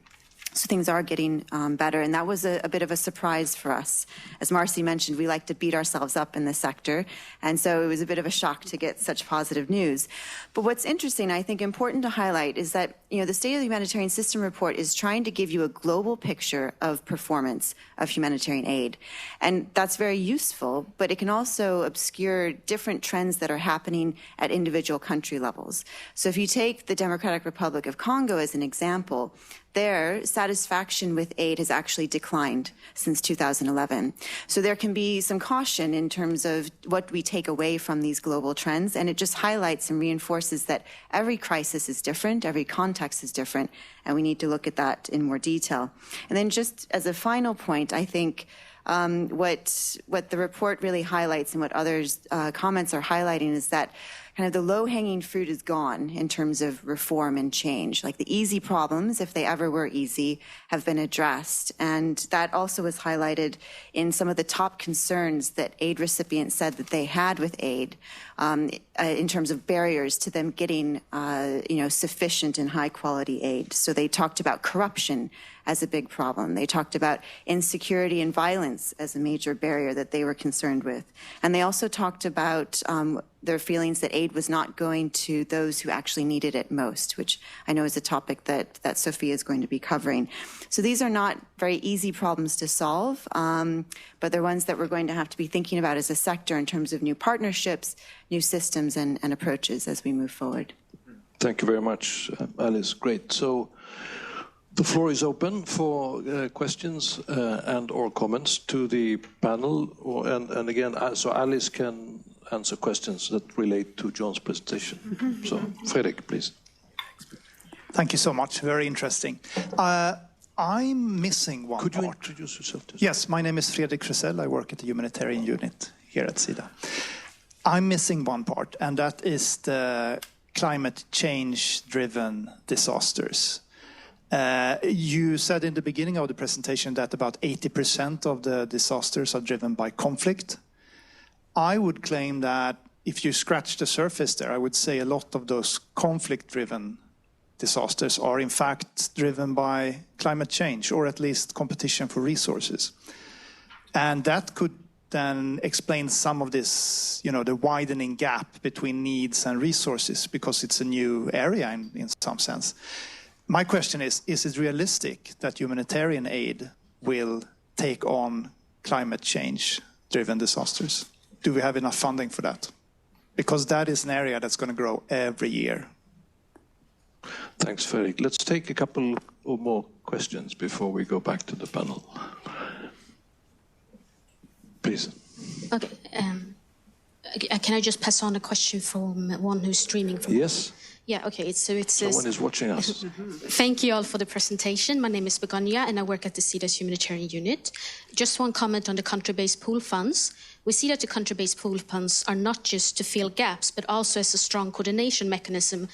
So things are getting better, and that was a bit of a surprise for us. As Marcy mentioned, we like to beat ourselves up in the sector, and so it was a bit of a shock to get such positive news. But what's interesting, I think important to highlight, is that the State of the Humanitarian System Report is trying to give you a global picture of performance of humanitarian aid. And that's very useful, but it can also obscure different trends that are happening at individual country levels. So if you take the Democratic Republic of Congo as an example, their satisfaction with aid has actually declined since 2011. So there can be some caution in terms of what we take away from these global trends, and it just highlights and reinforces that every crisis is different, every context is different, and we need to look at that in more detail. And then just as a final point, I think what the report really highlights and what others' comments are highlighting is that kind of the low-hanging fruit is gone in terms of reform and change. Like the easy problems, if they ever were easy, have been addressed. And that also was highlighted in some of the top concerns that aid recipients said that they had with aid in terms of barriers to them getting sufficient and high-quality aid. So they talked about corruption as a big problem. They talked about insecurity and violence as a major barrier that they were concerned with. And they also talked about their feelings that aid was not going to those who actually needed it most, which I know is a topic that Sophia is going to be covering. So these are not very easy problems to solve, but they're ones that we're going to have to be thinking about as a sector in terms of new partnerships, new systems, and approaches as we move forward. Thank you very much, Alice. Great. So the floor is open for questions and or comments to the panel. And again, so Alice can answer questions that relate to John's presentation. So, Fredrik, please. Thank you so much. Very interesting. I'm missing one part. Could you introduce yourself? Yes, my name is Fredrik Frisell. I work at the Humanitarian Unit here at SIDA. I'm missing one part, and that is the climate change-driven disasters. You said in the beginning of the presentation that about 80% of the disasters are driven by conflict. I would claim that if you scratch the surface there, I would say a lot of those conflict-driven disasters are in fact driven by climate change, or at least competition for resources. And that could then explain some of this, the widening gap between needs and resources, because it's a new area in some sense. My question is it realistic that humanitarian aid will take on climate change-driven disasters? Do we have enough funding for that? Because that is an area that's going to grow every year. Thanks, Fredrik. Let's take a couple or more questions before we go back to the panel. Please. Okay. Can I just pass on a question from one who's streaming from? Yes. Yeah, okay. Someone is watching us. Thank you all for the presentation. My name is Begonia, and I work at the SIDA's Humanitarian Unit. Just one comment on the country-based pool funds. We see that the country-based pool funds are not just to fill gaps, but also as a strong coordination mechanism,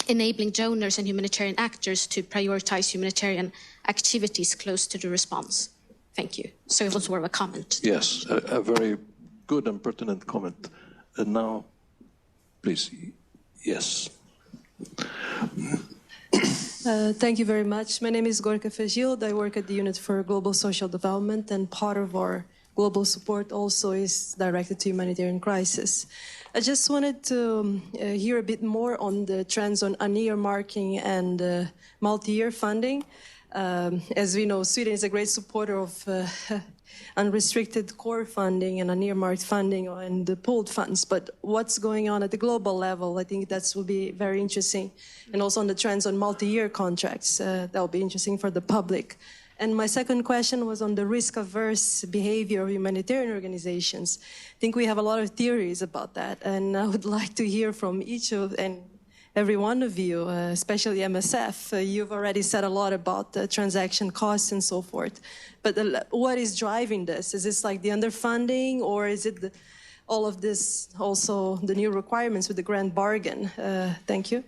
enabling donors and humanitarian actors to prioritize humanitarian activities close to the response. Thank you. So it was more of a comment. Yes, a very good and pertinent comment. And now, please, yes. Thank you very much. My name is Gorka Fejild. I work at the Unit for Global Social Development, and part of our global support also is directed to humanitarian crisis. I just wanted to hear a bit more on the trends on unearmarking and multi-year funding. As we know, Sweden is a great supporter of unrestricted core funding and unearmarked funding and the pooled funds. But what's going on at the global level, I think that will be very interesting. And also on the trends on multi-year contracts, that will be interesting for the public. And my second question was on the risk-averse behavior of humanitarian organizations. I think we have a lot of theories about that, and I would like to hear from each of and every one of you, especially MSF. You've already said a lot about the transaction costs and so forth. But what is driving this? Is this like the underfunding, or is it all of this also the new requirements with the grand bargain? Thank you.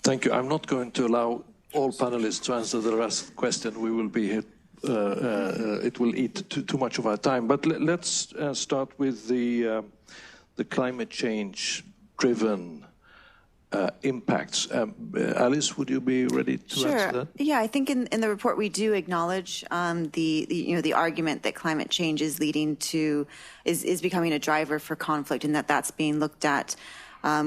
Thank you. I'm not going to allow all panelists to answer the last question. We will be here. It will eat too much of our time. But let's start with the climate change-driven impacts. Alice, would you be ready to answer that? Yeah, I think in the report we do acknowledge the argument that climate change is is becoming a driver for conflict, and that's being looked at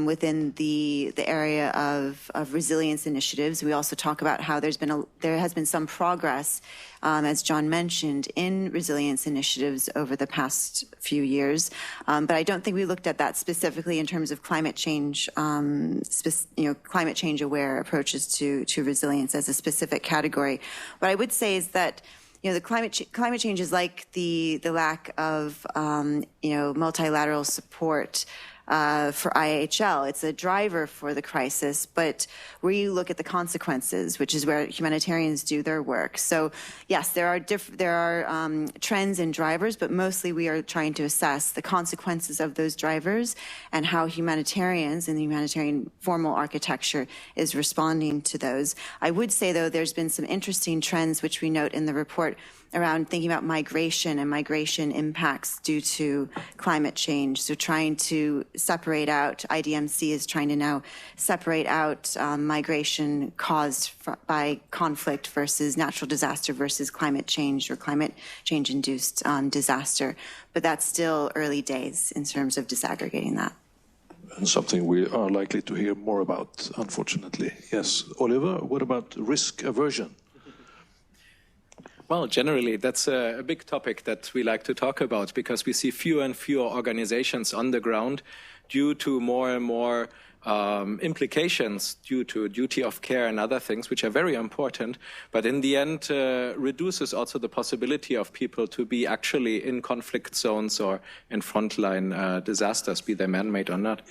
within the area of resilience initiatives. We also talk about how there has been some progress, as John mentioned, in resilience initiatives over the past few years. But I don't think we looked at that specifically in terms of climate change, climate change aware approaches to resilience as a specific category. What I would say is that the climate change is like the lack of multilateral support for IHL. It's a driver for the crisis, but where you look at the consequences, which is where humanitarians do their work. So yes, there are trends and drivers, but mostly we are trying to assess the consequences of those drivers and how humanitarians and the humanitarian formal architecture is responding to those. I would say, though, there's been some interesting trends which we note in the report around thinking about migration and migration impacts due to climate change. So trying to separate out, IDMC is trying to now separate out migration caused by conflict versus natural disaster versus climate change or climate change induced disaster. But that's still early days in terms of disaggregating that. And something we are likely to hear more about, unfortunately. Yes. Oliver, what about risk aversion? Well, generally, that's a big topic that we like to talk about because we see fewer and fewer organizations on the ground due to more and more implications due to duty of care and other things, which are very important, but in the end reduces also the possibility of people to be actually in conflict zones or in frontline disasters, be they man-made or not.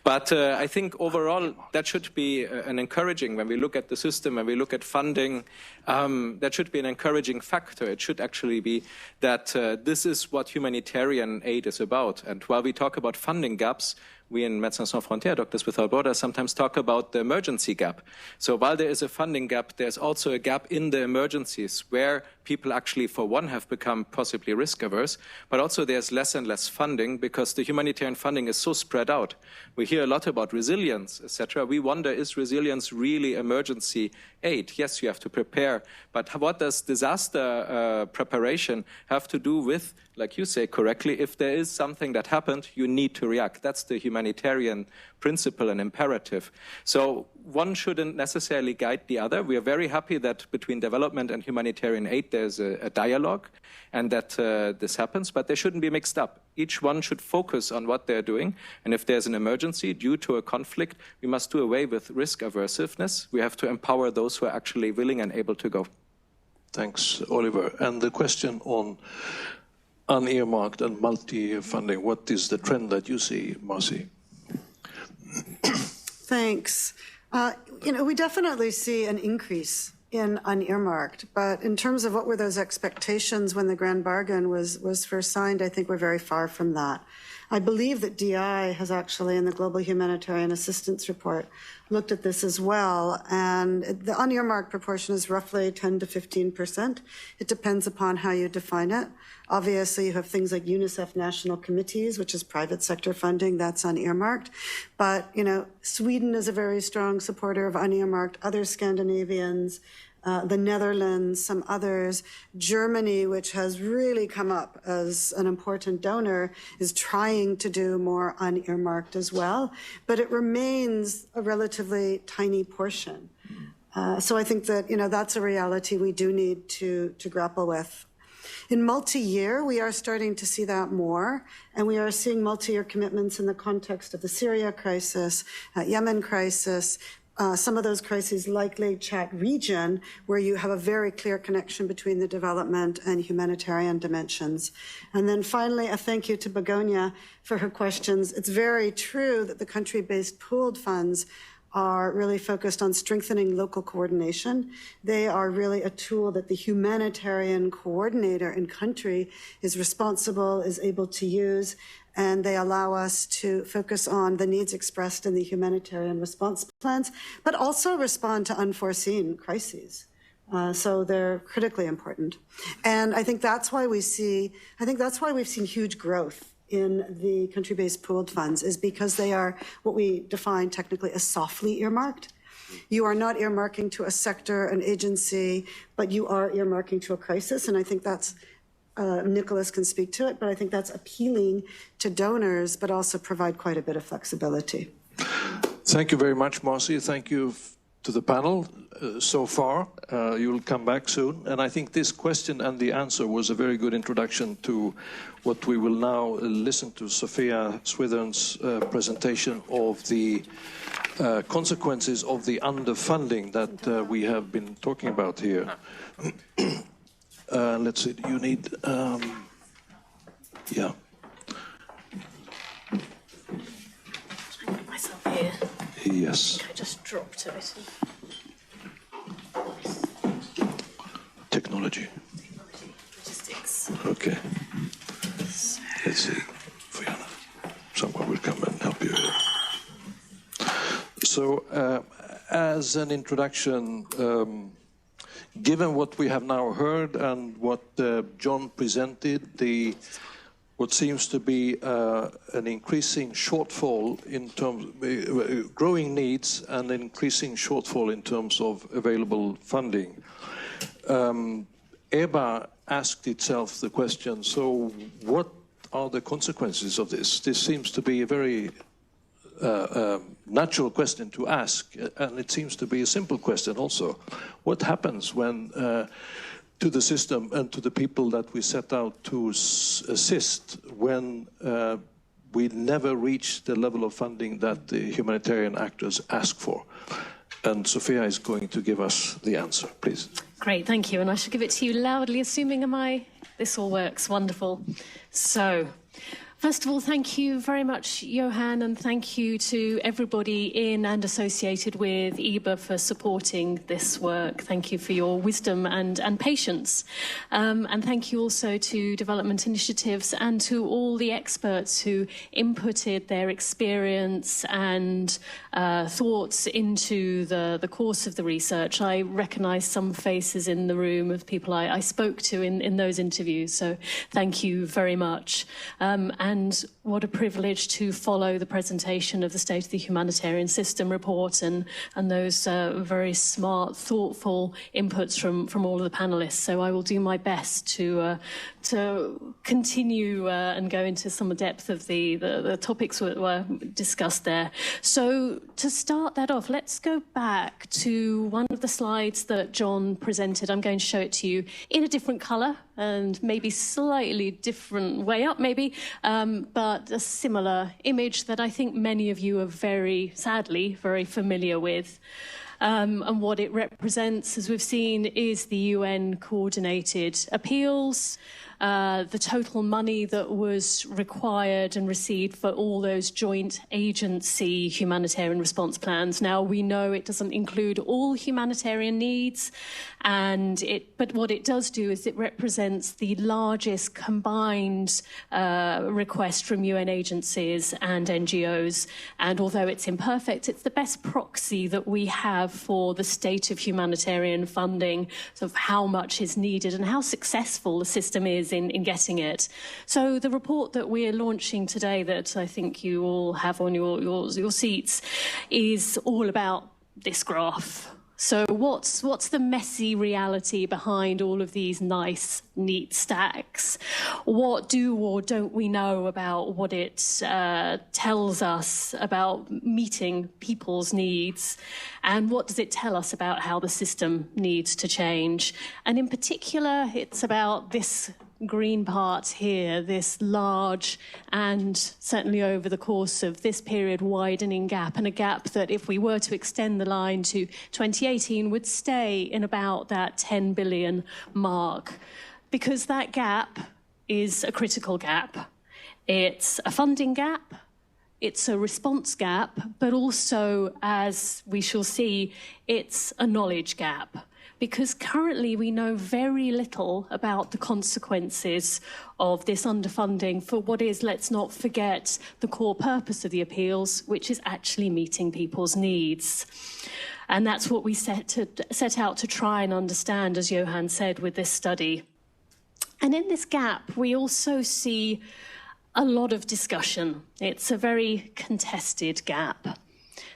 But I think overall that should be an encouraging, when we look at the system, when we look at funding, that should be an encouraging factor. It should actually be that this is what humanitarian aid is about. And while we talk about funding gaps, we in Médecins Sans Frontières, Doctors Without Borders, sometimes talk about the emergency gap. So while there is a funding gap, there's also a gap in the emergencies where people actually, for one, have become possibly risk averse, but also there's less and less funding because the humanitarian funding is so spread out. We hear a lot about resilience, etc. We wonder, is resilience really emergency aid? Yes, you have to prepare, but what does disaster preparation have to do with, like you say correctly, if there is something that happened, you need to react. That's the humanitarian principle and imperative. So one shouldn't necessarily guide the other. We are very happy that between development and humanitarian aid there's a dialogue and that this happens, but they shouldn't be mixed up. Each one should focus on what they're doing, and if there's an emergency due to a conflict, we must do away with risk aversiveness. We have to empower those who are actually willing and able to go. Thanks, Oliver. And the question on unearmarked and multi-year funding, what is the trend that you see, Marcy? Thanks. We definitely see an increase in unearmarked, but in terms of what were those expectations when the Grand Bargain was first signed, I think we're very far from that. I believe that DI has actually, in the Global Humanitarian Assistance Report, looked at this as well, and the unearmarked proportion is roughly 10 to 15%. It depends upon how you define it. Obviously, you have things like UNICEF national committees, which is private sector funding, that's unearmarked. But, Sweden is a very strong supporter of unearmarked, other Scandinavians, the Netherlands, some others. Germany, which has really come up as an important donor, is trying to do more unearmarked as well, but it remains a relatively tiny portion. So I think that, that's a reality we do need to grapple with. In multi-year, we are starting to see that more, and we are seeing multi-year commitments in the context of the Syria crisis, Yemen crisis, some of those crises like Lake Chad region, where you have a very clear connection between the development and humanitarian dimensions. And then finally, a thank you to Begonia for her questions. It's very true that the country-based pooled funds are really focused on strengthening local coordination. They are really a tool that the humanitarian coordinator in country is responsible, is able to use, and they allow us to focus on the needs expressed in the humanitarian response plans, but also respond to unforeseen crises. So they're critically important. And I think that's why we've seen huge growth in the country-based pooled funds, is because they are what we define technically as softly earmarked. You are not earmarking to a sector, an agency, but you are earmarking to a crisis. And I think that's, Nicholas can speak to it, but I think that's appealing to donors, but also provide quite a bit of flexibility. Thank you very much, Marcy. Thank you to the panel so far. You'll come back soon. And I think this question and the answer was a very good introduction to what we will now listen to, Sophia Swithern's presentation of the consequences of the underfunding that we have been talking about here. Let's see, you need, yeah. Myself here. Yes. I just dropped it. Technology. Logistics. Okay. Let's see. Fiona, someone will come and help you. So, as an introduction, given what we have now heard and what John presented, what seems to be an increasing shortfall in terms of growing needs and increasing shortfall in terms of available funding. EBA asked itself the question, so what are the consequences of this? This seems to be a very natural question to ask, and it seems to be a simple question also. What happens when to the system and to the people that we set out to assist when we never reach the level of funding that the humanitarian actors ask for. And Sophia is going to give us the answer, please. Great, thank you. And I should give it to you loudly, assuming this all works. Wonderful. So, first of all, thank you very much, Johan, and thank you to everybody in and associated with EBA for supporting this work. Thank you for your wisdom and patience. And thank you also to Development Initiatives and to all the experts who inputted their experience and thoughts into the course of the research. I recognise some faces in the room of people I spoke to in those interviews, so thank you very much. And what a privilege to follow the presentation of the State of the Humanitarian System Report and those very smart, thoughtful inputs from all of the panellists. So I will do my best to continue and go into some depth of the topics that were discussed there. So to start that off, let's go back to one of the slides that John presented. I'm going to show it to you in a different colour and maybe slightly different way up, maybe, but a similar image that I think many of you are sadly, very familiar with. And what it represents, as we've seen, is the UN-coordinated appeals, the total money that was required and received for all those joint agency humanitarian response plans. Now, we know it doesn't include all humanitarian needs, but what it does do is it represents the largest combined request from UN agencies and NGOs. And although it's imperfect, it's the best proxy that we have for the state of humanitarian funding, sort of how much is needed and how successful the system is in getting it. So the report that we're launching today, that I think you all have on your seats, is all about this graph. So what's the messy reality behind all of these nice, neat stacks? What do or don't we know about what it tells us about meeting people's needs? And what does it tell us about how the system needs to change? And in particular, it's about this green part here, this large and certainly over the course of this period widening gap, and a gap that if we were to extend the line to 2018 would stay in about that 10 billion mark, because that gap is a critical gap. It's a funding gap, it's a response gap, but also, as we shall see, it's a knowledge gap. Because currently we know very little about the consequences of this underfunding for what is, let's not forget, the core purpose of the appeals, which is actually meeting people's needs. And that's what we set out to try and understand, as Johan said, with this study. And in this gap, we also see a lot of discussion. It's a very contested gap.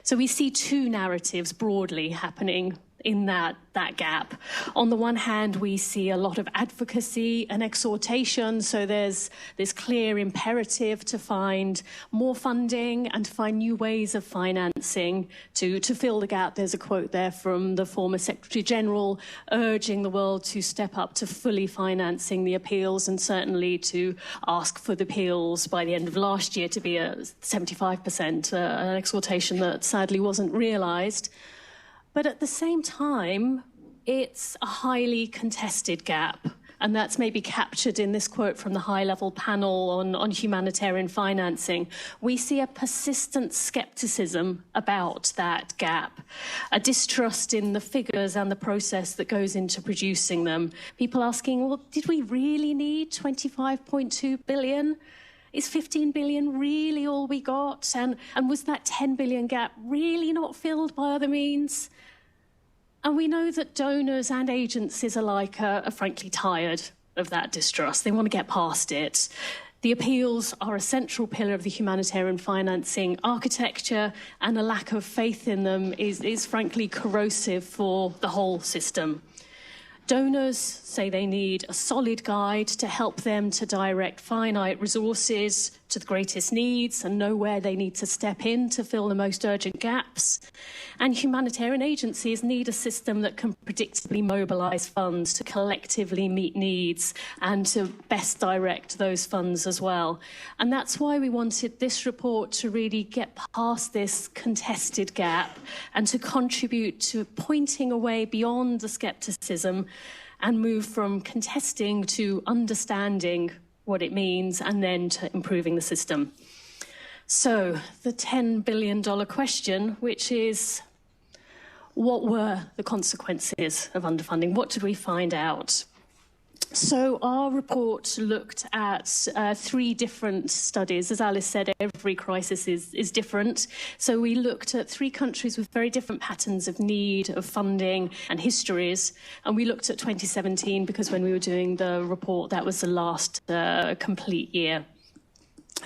So we see two narratives broadly happening in that gap. On the one hand, we see a lot of advocacy and exhortation, so there's this clear imperative to find more funding and to find new ways of financing to fill the gap. There's a quote there from the former Secretary General urging the world to step up to fully financing the appeals, and certainly to ask for the appeals by the end of last year to be a 75%, an exhortation that sadly wasn't realised. But at the same time, it's a highly contested gap. And that's maybe captured in this quote from the high-level panel on humanitarian financing. We see a persistent scepticism about that gap, a distrust in the figures and the process that goes into producing them. People asking, well, did we really need 25.2 billion? Is 15 billion really all we got? And was that 10 billion gap really not filled by other means? And we know that donors and agencies alike are frankly tired of that distrust. They want to get past it. The appeals are a central pillar of the humanitarian financing architecture, and a lack of faith in them is frankly corrosive for the whole system. Donors say they need a solid guide to help them to direct finite resources to the greatest needs and know where they need to step in to fill the most urgent gaps. And humanitarian agencies need a system that can predictably mobilise funds to collectively meet needs and to best direct those funds as well. And that's why we wanted this report to really get past this contested gap and to contribute to pointing away beyond the scepticism and move from contesting to understanding what it means and then to improving the system. So the $10 billion question, which is, what were the consequences of underfunding? What did we find out? So our report looked at 3 different studies. As Alice said, every crisis is different. So we looked at 3 countries with very different patterns of need, of funding and histories. And we looked at 2017 because when we were doing the report, that was the last complete year.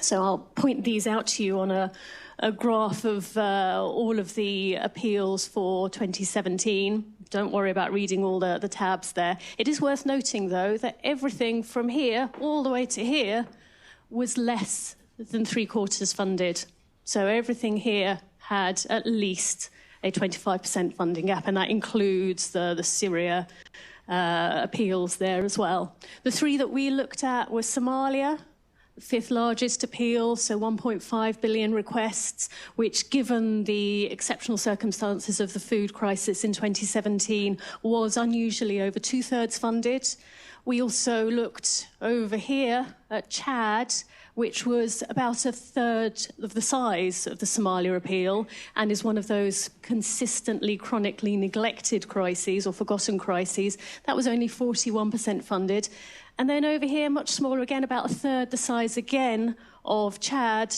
So I'll point these out to you on a graph of all of the appeals for 2017. Don't worry about reading all the tabs there. It is worth noting, though, that everything from here all the way to here was less than 3/4 funded. So everything here had at least a 25% funding gap, and that includes the Syria appeals there as well. The 3 that we looked at were Somalia, the 5th largest appeal, so 1.5 billion requests, which, given the exceptional circumstances of the food crisis in 2017, was unusually over 2/3 funded. We also looked over here at Chad, which was about 1/3 of the size of the Somalia appeal and is one of those consistently, chronically neglected crises or forgotten crises. That was only 41% funded. And then over here, much smaller again, about 1/3 the size again of Chad,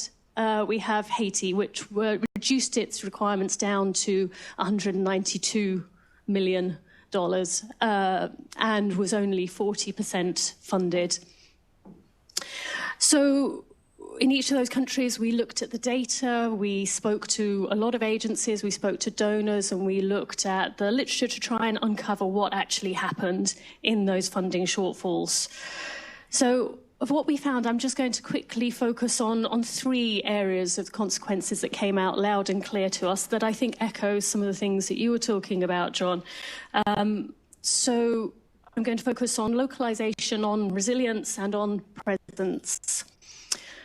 we have Haiti, which reduced its requirements down to $192 million and was only 40% funded. So in each of those countries, we looked at the data, we spoke to a lot of agencies, we spoke to donors, and we looked at the literature to try and uncover what actually happened in those funding shortfalls. So of what we found, I'm just going to quickly focus on 3 areas of the consequences that came out loud and clear to us that I think echoes some of the things that you were talking about, John. So I'm going to focus on localization, on resilience, and on presence.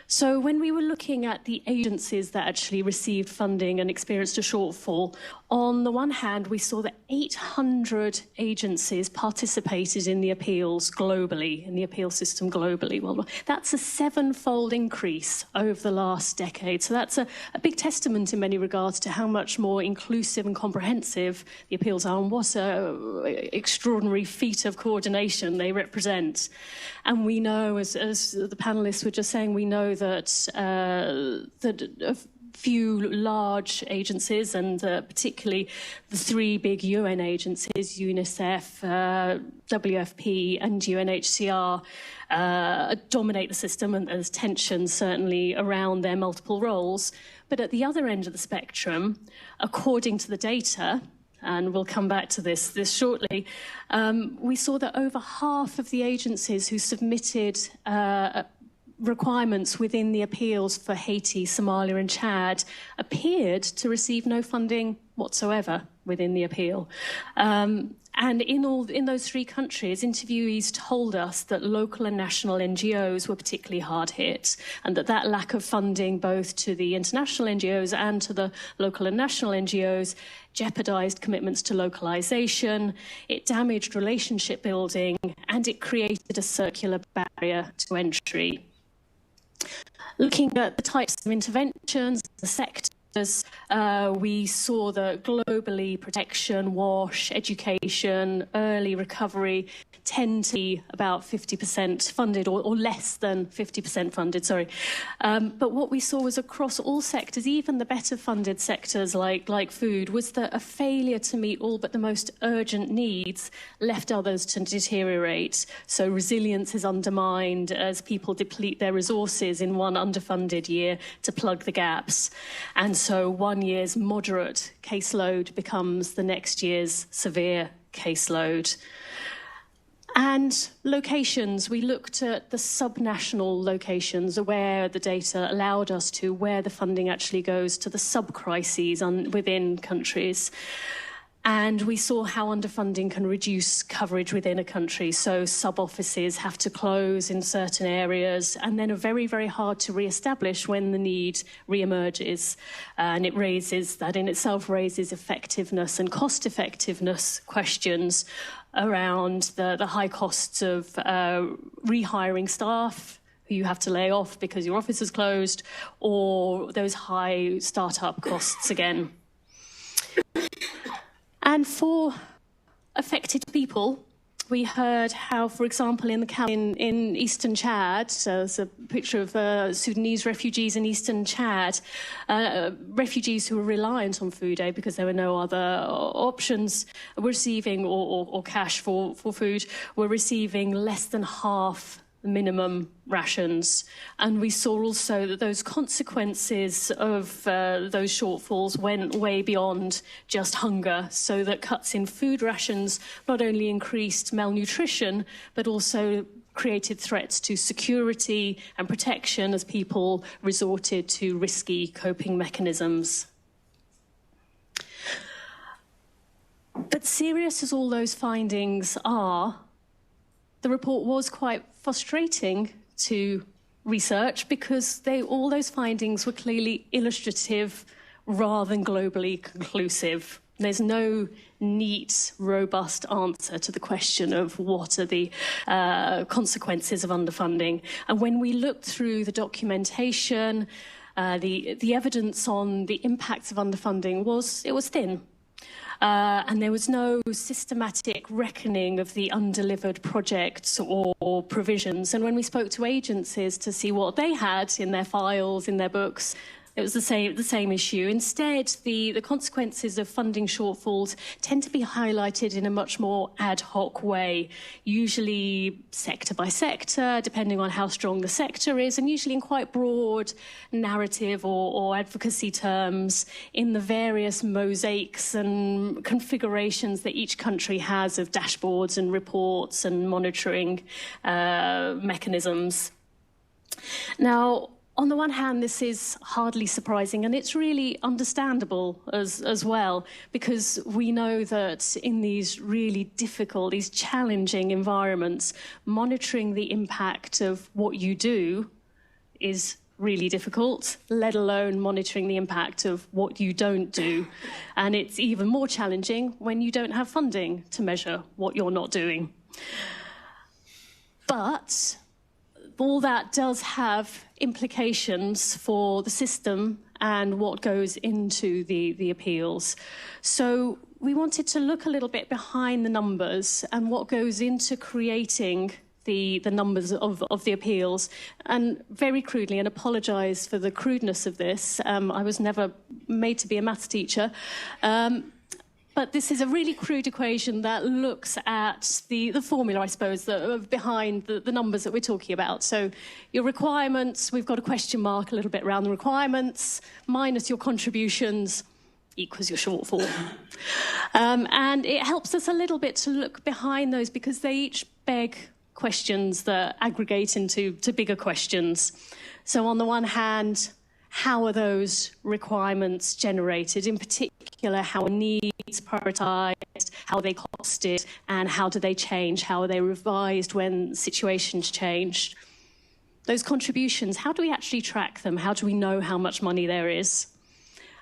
So when we were looking at the agencies that actually received funding and experienced a shortfall, on the one hand, we saw that 800 agencies participated in the appeals globally, in the appeal system globally. Well, that's a 7-fold increase over the last decade. So that's a big testament in many regards to how much more inclusive and comprehensive the appeals are, and what an extraordinary feat of coordination they represent. And we know, as the panelists were just saying, we know that a few large agencies, and particularly the 3 big UN agencies, UNICEF, WFP and UNHCR, dominate the system, and there's tension certainly around their multiple roles. But at the other end of the spectrum, according to the data, and we'll come back to this shortly, we saw that over half of the agencies who submitted requirements within the appeals for Haiti, Somalia and Chad appeared to receive no funding whatsoever within the appeal. And in those 3 countries, interviewees told us that local and national NGOs were particularly hard hit, and that lack of funding both to the international NGOs and to the local and national NGOs jeopardized commitments to localization, it damaged relationship building, and it created a circular barrier to entry. Looking at the types of interventions, the sectors, we saw that globally protection, WASH, education, early recovery tend to be about 50% funded, or less than 50% funded, sorry. But what we saw was across all sectors, even the better funded sectors like food, was that a failure to meet all but the most urgent needs left others to deteriorate. So resilience is undermined as people deplete their resources in one underfunded year to plug the gaps. And so one year's moderate caseload becomes the next year's severe caseload. And locations, we looked at the subnational locations where the data allowed us to, where the funding actually goes to the sub-crises within countries. And we saw how underfunding can reduce coverage within a country. So sub-offices have to close in certain areas and then are very, very hard to re-establish when the need re-emerges. And it raises, that in itself raises effectiveness and cost-effectiveness questions around the high costs of rehiring staff who you have to lay off because your office is closed, or those high startup costs again. And for affected people, we heard how, for example, in eastern Chad, so there's a picture of Sudanese refugees in eastern Chad, refugees who were reliant on food aid because there were no other options, were receiving, or cash for food, were receiving less than half minimum rations. And we saw also that those consequences of those shortfalls went way beyond just hunger, so that cuts in food rations not only increased malnutrition, but also created threats to security and protection as people resorted to risky coping mechanisms. But serious as all those findings are, the report was quite frustrating to research because all those findings were clearly illustrative rather than globally conclusive. There's no neat, robust answer to the question of what are the consequences of underfunding. And when we looked through the documentation, the evidence on the impacts of underfunding was thin. And there was no systematic reckoning of the undelivered projects or provisions. And when we spoke to agencies to see what they had in their files, in their books, it was the same issue. Instead, the consequences of funding shortfalls tend to be highlighted in a much more ad hoc way, usually sector by sector, depending on how strong the sector is, and usually in quite broad narrative or advocacy terms in the various mosaics and configurations that each country has of dashboards and reports and monitoring mechanisms. Now, on the one hand, this is hardly surprising, and it's really understandable as well, because we know that in these really difficult, these challenging environments, monitoring the impact of what you do is really difficult, let alone monitoring the impact of what you don't do. And it's even more challenging when you don't have funding to measure what you're not doing. But all that does have implications for the system and what goes into the appeals. So we wanted to look a little bit behind the numbers and what goes into creating the numbers of the appeals. And very crudely, and apologise for the crudeness of this, I was never made to be a maths teacher, but this is a really crude equation that looks at the formula, I suppose, behind the numbers that we're talking about. So your requirements, we've got a question mark a little bit around the requirements, minus your contributions equals your shortfall. And it helps us a little bit to look behind those because they each beg questions that aggregate into bigger questions. So on the one hand, how are those requirements generated? In particular, how are needs prioritised, how are they costed, and how do they change? How are they revised when situations change? Those contributions, how do we actually track them? How do we know how much money there is?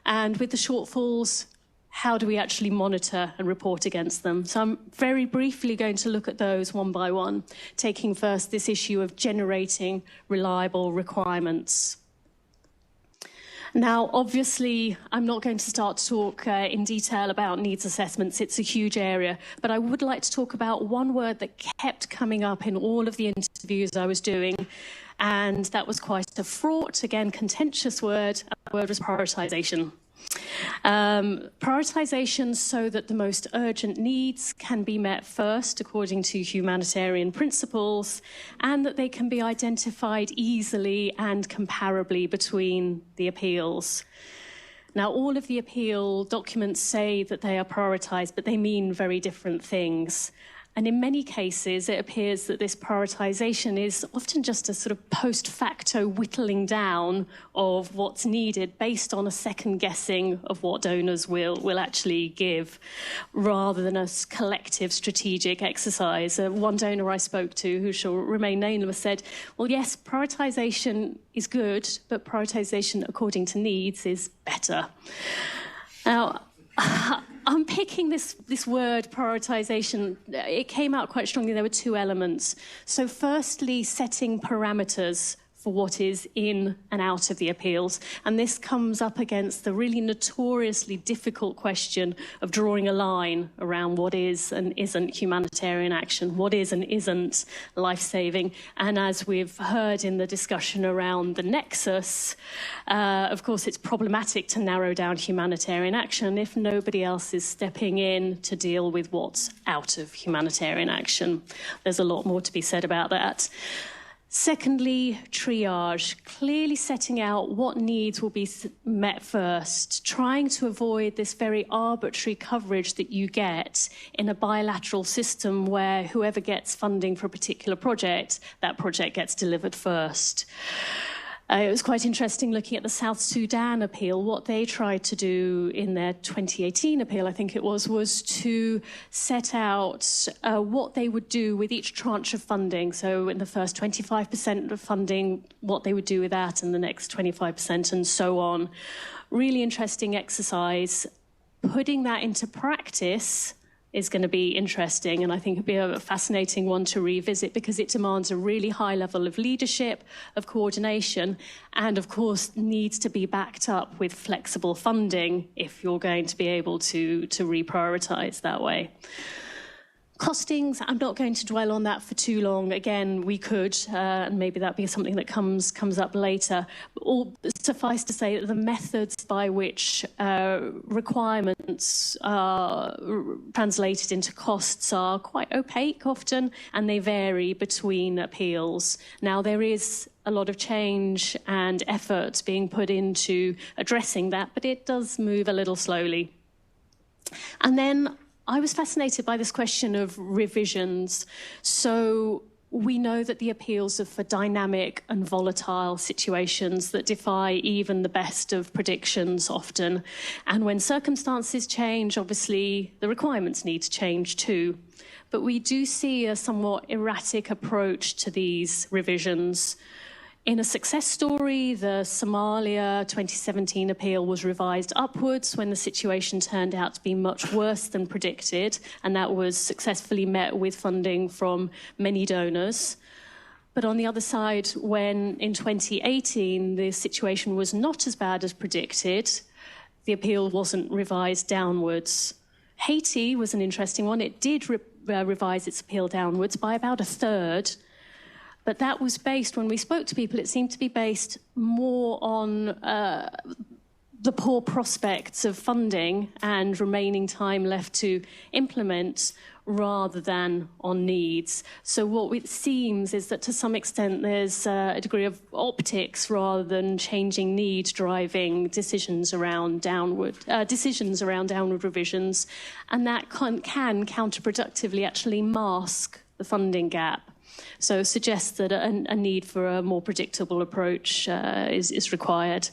And with the shortfalls, how do we actually monitor and report against them? So I'm very briefly going to look at those one by one, taking first this issue of generating reliable requirements. Now, obviously, I'm not going to start to talk in detail about needs assessments. It's a huge area. But I would like to talk about one word that kept coming up in all of the interviews I was doing. And that was quite a fraught, again, contentious word. That word was prioritisation. Prioritisation so that the most urgent needs can be met first according to humanitarian principles, and that they can be identified easily and comparably between the appeals. Now, all of the appeal documents say that they are prioritised, but they mean very different things. And in many cases, it appears that this prioritisation is often just a sort of post facto whittling down of what's needed based on a second guessing of what donors will actually give, rather than a collective strategic exercise. One donor I spoke to, who shall remain nameless, said, well, yes, prioritisation is good, but prioritisation according to needs is better. Now, unpicking this word prioritisation, it came out quite strongly. There were two elements. So firstly, setting parameters for what is in and out of the appeals. And this comes up against the really notoriously difficult question of drawing a line around what is and isn't humanitarian action, what is and isn't life-saving. And as we've heard in the discussion around the nexus, of course, it's problematic to narrow down humanitarian action if nobody else is stepping in to deal with what's out of humanitarian action. There's a lot more to be said about that. Secondly, triage, clearly setting out what needs will be met first, trying to avoid this very arbitrary coverage that you get in a bilateral system where whoever gets funding for a particular project, that project gets delivered first. It was quite interesting looking at the South Sudan appeal. What they tried to do in their 2018 appeal, I think it was to set out what they would do with each tranche of funding. So in the first 25% of funding, what they would do with that, and the next 25% and so on. Really interesting exercise. Putting that into practice is going to be interesting, and I think it'd be a fascinating one to revisit because it demands a really high level of leadership, of coordination, and of course needs to be backed up with flexible funding if you're going to be able to reprioritise that way. Costings, I'm not going to dwell on that for too long. Again, we could, and maybe that'd be something that comes up later. All suffice to say that the methods by which requirements are translated into costs are quite opaque often, and they vary between appeals. Now, there is a lot of change and effort being put into addressing that, but it does move a little slowly. And then I was fascinated by this question of revisions. So we know that the appeals are for dynamic and volatile situations that defy even the best of predictions often. And when circumstances change, obviously the requirements need to change too. But we do see a somewhat erratic approach to these revisions. In a success story, the Somalia 2017 appeal was revised upwards when the situation turned out to be much worse than predicted, and that was successfully met with funding from many donors. But on the other side, when in 2018 the situation was not as bad as predicted, the appeal wasn't revised downwards. Haiti was an interesting one. It did revise its appeal downwards by about a third. But that was based, when we spoke to people, it seemed to be based more on the poor prospects of funding and remaining time left to implement rather than on needs. So what it seems is that to some extent there's a degree of optics rather than changing need driving decisions around downward revisions, and that can counterproductively actually mask the funding gap. So suggests that a need for a more predictable approach is required.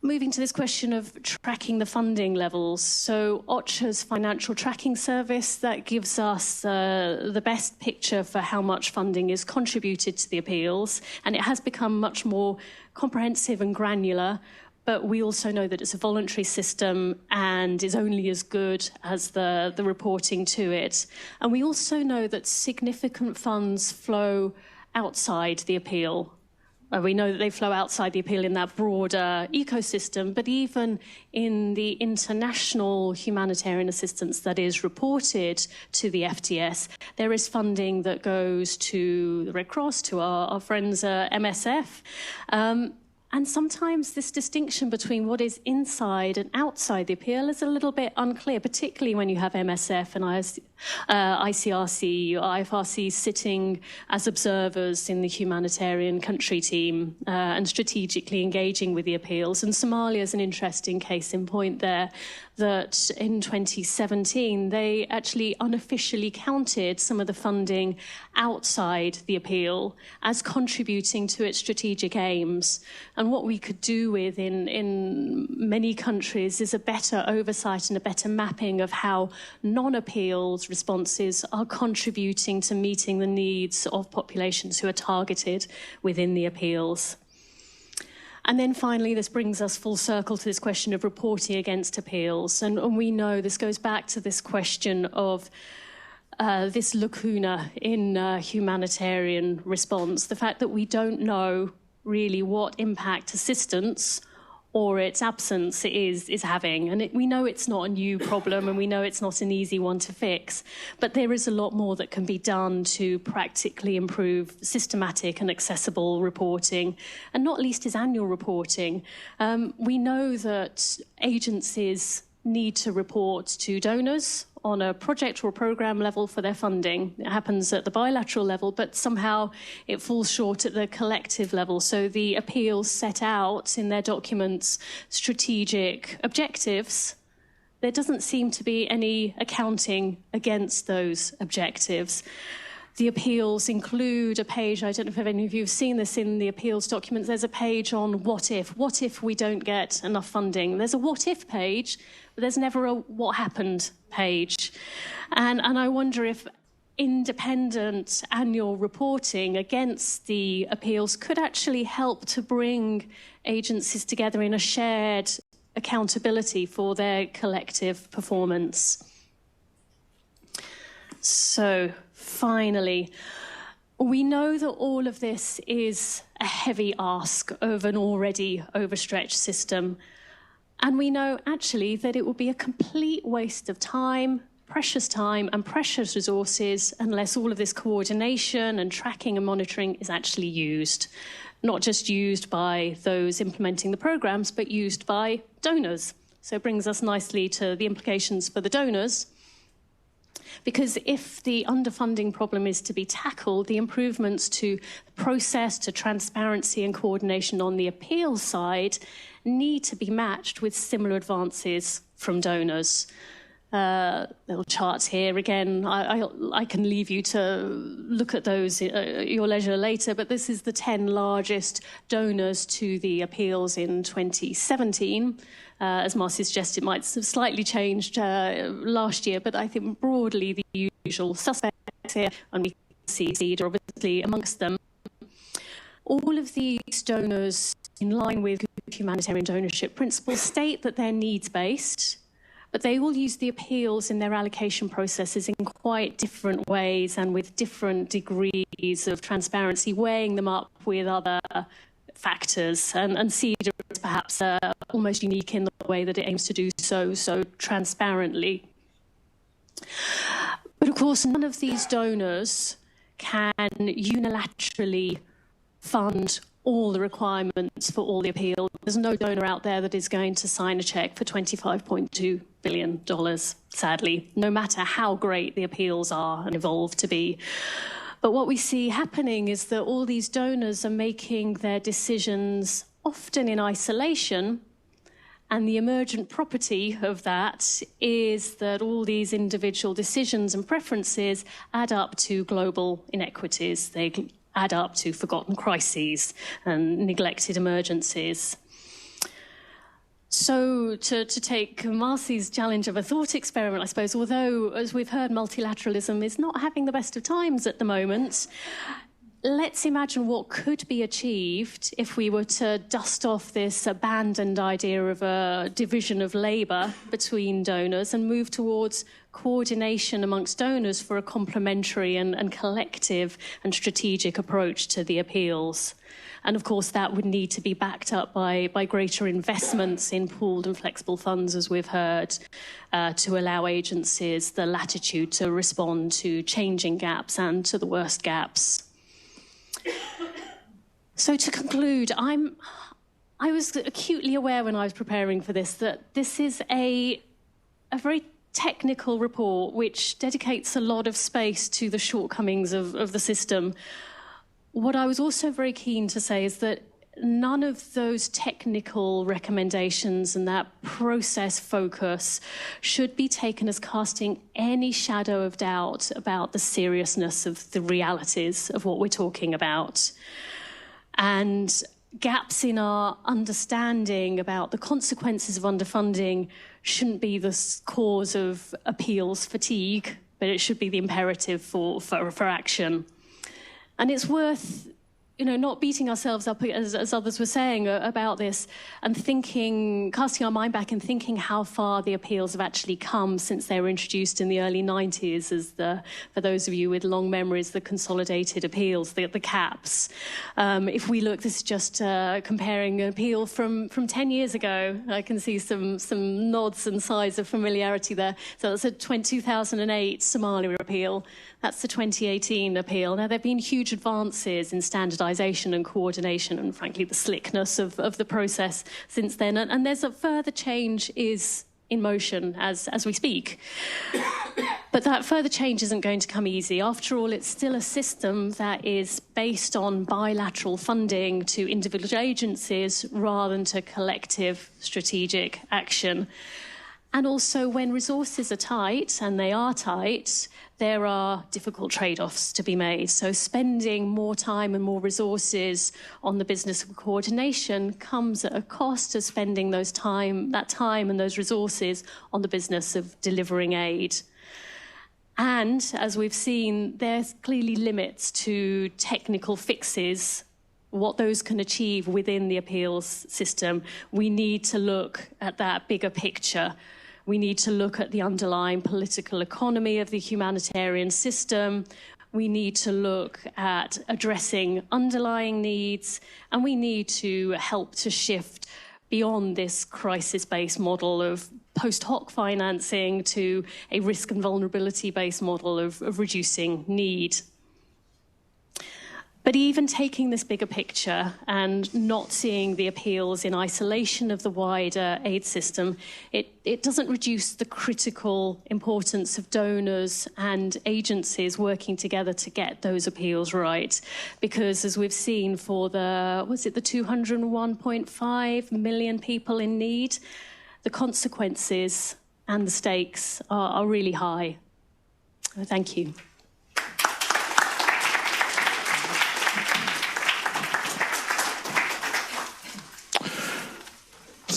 Moving to this question of tracking the funding levels. So OCHA's financial tracking service, that gives us the best picture for how much funding is contributed to the appeals, and it has become much more comprehensive and granular. But we also know that it's a voluntary system and is only as good as the reporting to it. And we also know that significant funds flow outside the appeal. We know that they flow outside the appeal in that broader ecosystem, but even in the international humanitarian assistance that is reported to the FTS, there is funding that goes to the Red Cross, to our friends MSF. And sometimes this distinction between what is inside and outside the appeal is a little bit unclear, particularly when you have MSF and ICRC, IFRC sitting as observers in the humanitarian country team and strategically engaging with the appeals. And Somalia is an interesting case in point there. that in 2017 they actually unofficially counted some of the funding outside the appeal as contributing to its strategic aims. And what we could do with in many countries is a better oversight and a better mapping of how non-appeals responses are contributing to meeting the needs of populations who are targeted within the appeals. And then finally, this brings us full circle to this question of reporting against appeals. And we know this goes back to this question of this lacuna in humanitarian response, the fact that we don't know really what impact assistance or its absence is having. And we know it's not a new problem, and we know it's not an easy one to fix, but there is a lot more that can be done to practically improve systematic and accessible reporting, and not least is annual reporting. We know that agencies need to report to donors on a project or program level for their funding. It happens at the bilateral level, but somehow it falls short at the collective level. So the appeals set out in their documents strategic objectives. There doesn't seem to be any accounting against those objectives. The appeals include a page, I don't know if any of you have seen this in the appeals documents, there's a page on what if we don't get enough funding. There's a what if page, but there's never a what happened page. And I wonder if independent annual reporting against the appeals could actually help to bring agencies together in a shared accountability for their collective performance. So, finally, we know that all of this is a heavy ask of an already overstretched system. And we know actually that it will be a complete waste of time and precious resources unless all of this coordination and tracking and monitoring is actually used. Not just used by those implementing the programs, but used by donors. So it brings us nicely to the implications for the donors. Because if the underfunding problem is to be tackled, the improvements to the process, to transparency and coordination on the appeal side need to be matched with similar advances from donors. Little charts here. Again, I can leave you to look at those at your leisure later, but this is the 10 largest donors to the appeals in 2017. As Marcy suggested, it might have slightly changed last year, but I think broadly the usual suspects here, and we can see CEDA obviously amongst them. All of these donors, in line with good humanitarian donorship principles, state that they're needs-based, but they will use the appeals in their allocation processes in quite different ways and with different degrees of transparency, weighing them up with other factors. And CEDA is perhaps almost unique in the way that it aims to do so transparently. But of course, none of these donors can unilaterally fund all the requirements for all the appeals. There's no donor out there that is going to sign a check for $25.2 billion, sadly, no matter how great the appeals are and evolve to be. But what we see happening is that all these donors are making their decisions often in isolation, and the emergent property of that is that all these individual decisions and preferences add up to global inequities. They add up to forgotten crises and neglected emergencies. So to take Marcy's challenge of a thought experiment, I suppose, although, as we've heard, multilateralism is not having the best of times at the moment, let's imagine what could be achieved if we were to dust off this abandoned idea of a division of labour between donors and move towards coordination amongst donors for a complementary and collective and strategic approach to the appeals. And of course, that would need to be backed up by greater investments in pooled and flexible funds, as we've heard, to allow agencies the latitude to respond to changing gaps and to the worst gaps. So to conclude, I was acutely aware when I was preparing for this that this is a very technical report which dedicates a lot of space to the shortcomings of the system. What I was also very keen to say is that none of those technical recommendations and that process focus should be taken as casting any shadow of doubt about the seriousness of the realities of what we're talking about. And gaps in our understanding about the consequences of underfunding shouldn't be the cause of appeals fatigue, but it should be the imperative for action. And it's worth, not beating ourselves up, as others were saying, about this, and casting our mind back and thinking how far the appeals have actually come since they were introduced in the early 90s for those of you with long memories, the consolidated appeals, the caps. If we look, this is just comparing an appeal from 10 years ago. I can see some nods and sighs of familiarity there. So that's a 2008 Somalia appeal. That's the 2018 appeal. Now, there have been huge advances in standardisation and coordination and, frankly, the slickness of the process since then. And there's a further change is in motion as we speak. But that further change isn't going to come easy. After all, it's still a system that is based on bilateral funding to individual agencies rather than to collective strategic action. And also, when resources are tight, and they are tight, there are difficult trade-offs to be made. So spending more time and more resources on the business of coordination comes at a cost of spending that time and those resources on the business of delivering aid. And as we've seen, there's clearly limits to technical fixes, what those can achieve within the appeals system. We need to look at that bigger picture. We need to look at the underlying political economy of the humanitarian system. We need to look at addressing underlying needs, and we need to help to shift beyond this crisis-based model of post hoc financing to a risk and vulnerability-based model of reducing need. But even taking this bigger picture and not seeing the appeals in isolation of the wider aid system, it doesn't reduce the critical importance of donors and agencies working together to get those appeals right. Because as we've seen for the 201.5 million people in need, the consequences and the stakes are really high. Thank you.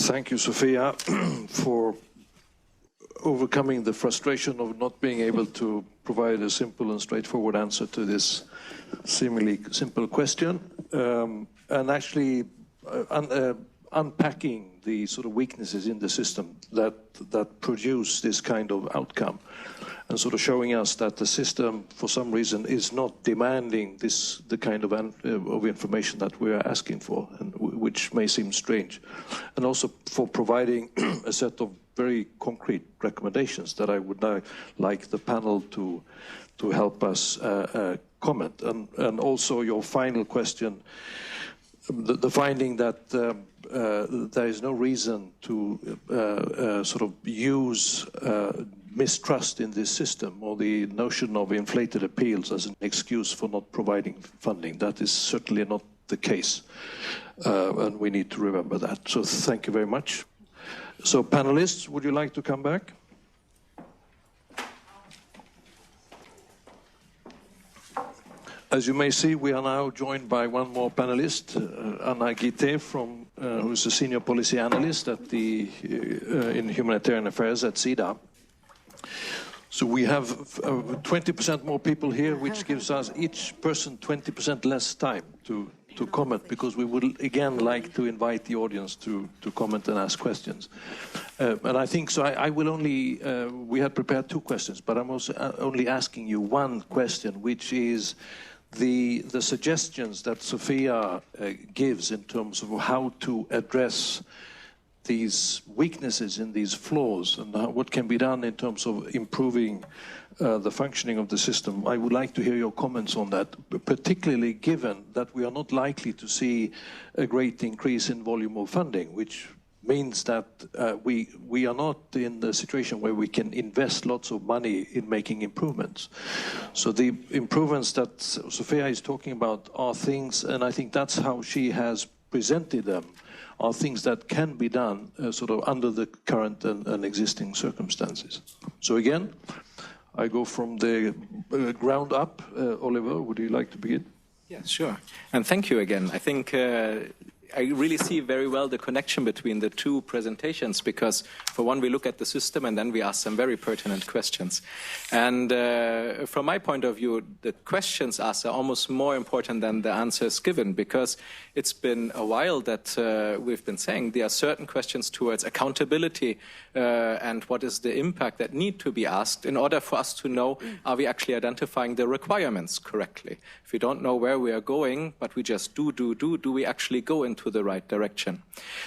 Thank you, Sophia, for overcoming the frustration of not being able to provide a simple and straightforward answer to this seemingly simple question, and actually unpacking the sort of weaknesses in the system that produce this kind of outcome, and sort of showing us that the system, for some reason, is not demanding the kind of information that we are asking for, and which may seem strange, and also for providing a set of very concrete recommendations that I would now like the panel to help us comment, and also your final question, the finding that there is no reason to sort of use mistrust in this system, or the notion of inflated appeals as an excuse for not providing funding. That is certainly not the case, and we need to remember that. So thank you very much. So panelists, would you like to come back? As you may see, we are now joined by one more panelist, Anna Guité, who is a senior policy analyst at in humanitarian affairs at SIDA. So we have 20% more people here, which gives us each person 20% less time to comment, because we would again like to invite the audience to comment and ask questions. And I think so. I will only. We had prepared 2 questions, but I'm also only asking you 1 question, which is the suggestions that Sophia gives in terms of how to address these weaknesses in these flaws, and what can be done in terms of improving the functioning of the system. I would like to hear your comments on that, particularly given that we are not likely to see a great increase in volume of funding, which means that we are not in the situation where we can invest lots of money in making improvements. So the improvements that Sophia is talking about are things, and I think that's how she has presented them are things that can be done sort of under the current and existing circumstances. So again, I go from the ground up. Oliver, would you like to begin? Yeah, sure. And thank you again. I think I really see very well the connection between the two presentations, because for one, we look at the system and then we ask some very pertinent questions. And from my point of view, the questions asked are almost more important than the answers given, because it's been a while that we've been saying there are certain questions towards accountability and what is the impact that need to be asked in order for us to know, are we actually identifying the requirements correctly? If we don't know where we are going, but we just do we actually go into the right direction?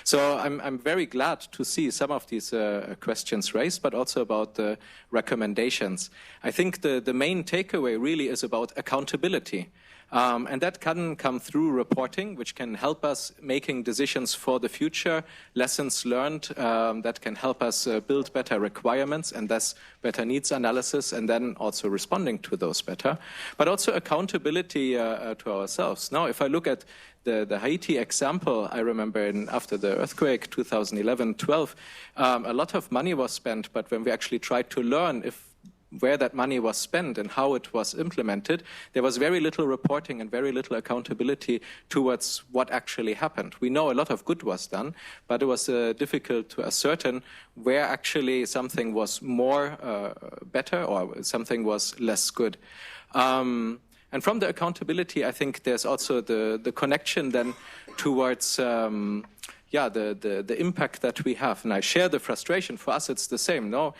So I'm very glad to see some of these questions raised, but also about the recommendations. I think the main takeaway really is about accountability. And that can come through reporting, which can help us making decisions for the future, lessons learned that can help us build better requirements and thus better needs analysis, and then also responding to those better. But also accountability to ourselves. Now, if I look at the Haiti example, I remember after the earthquake 2011-12, a lot of money was spent, but when we actually tried to learn where that money was spent and how it was implemented, there was very little reporting and very little accountability towards what actually happened. We know a lot of good was done, but it was difficult to ascertain where actually something was more better or something was less good. And from the accountability, I think there's also the connection then towards the impact that we have. And I share the frustration. For us, it's the same. No,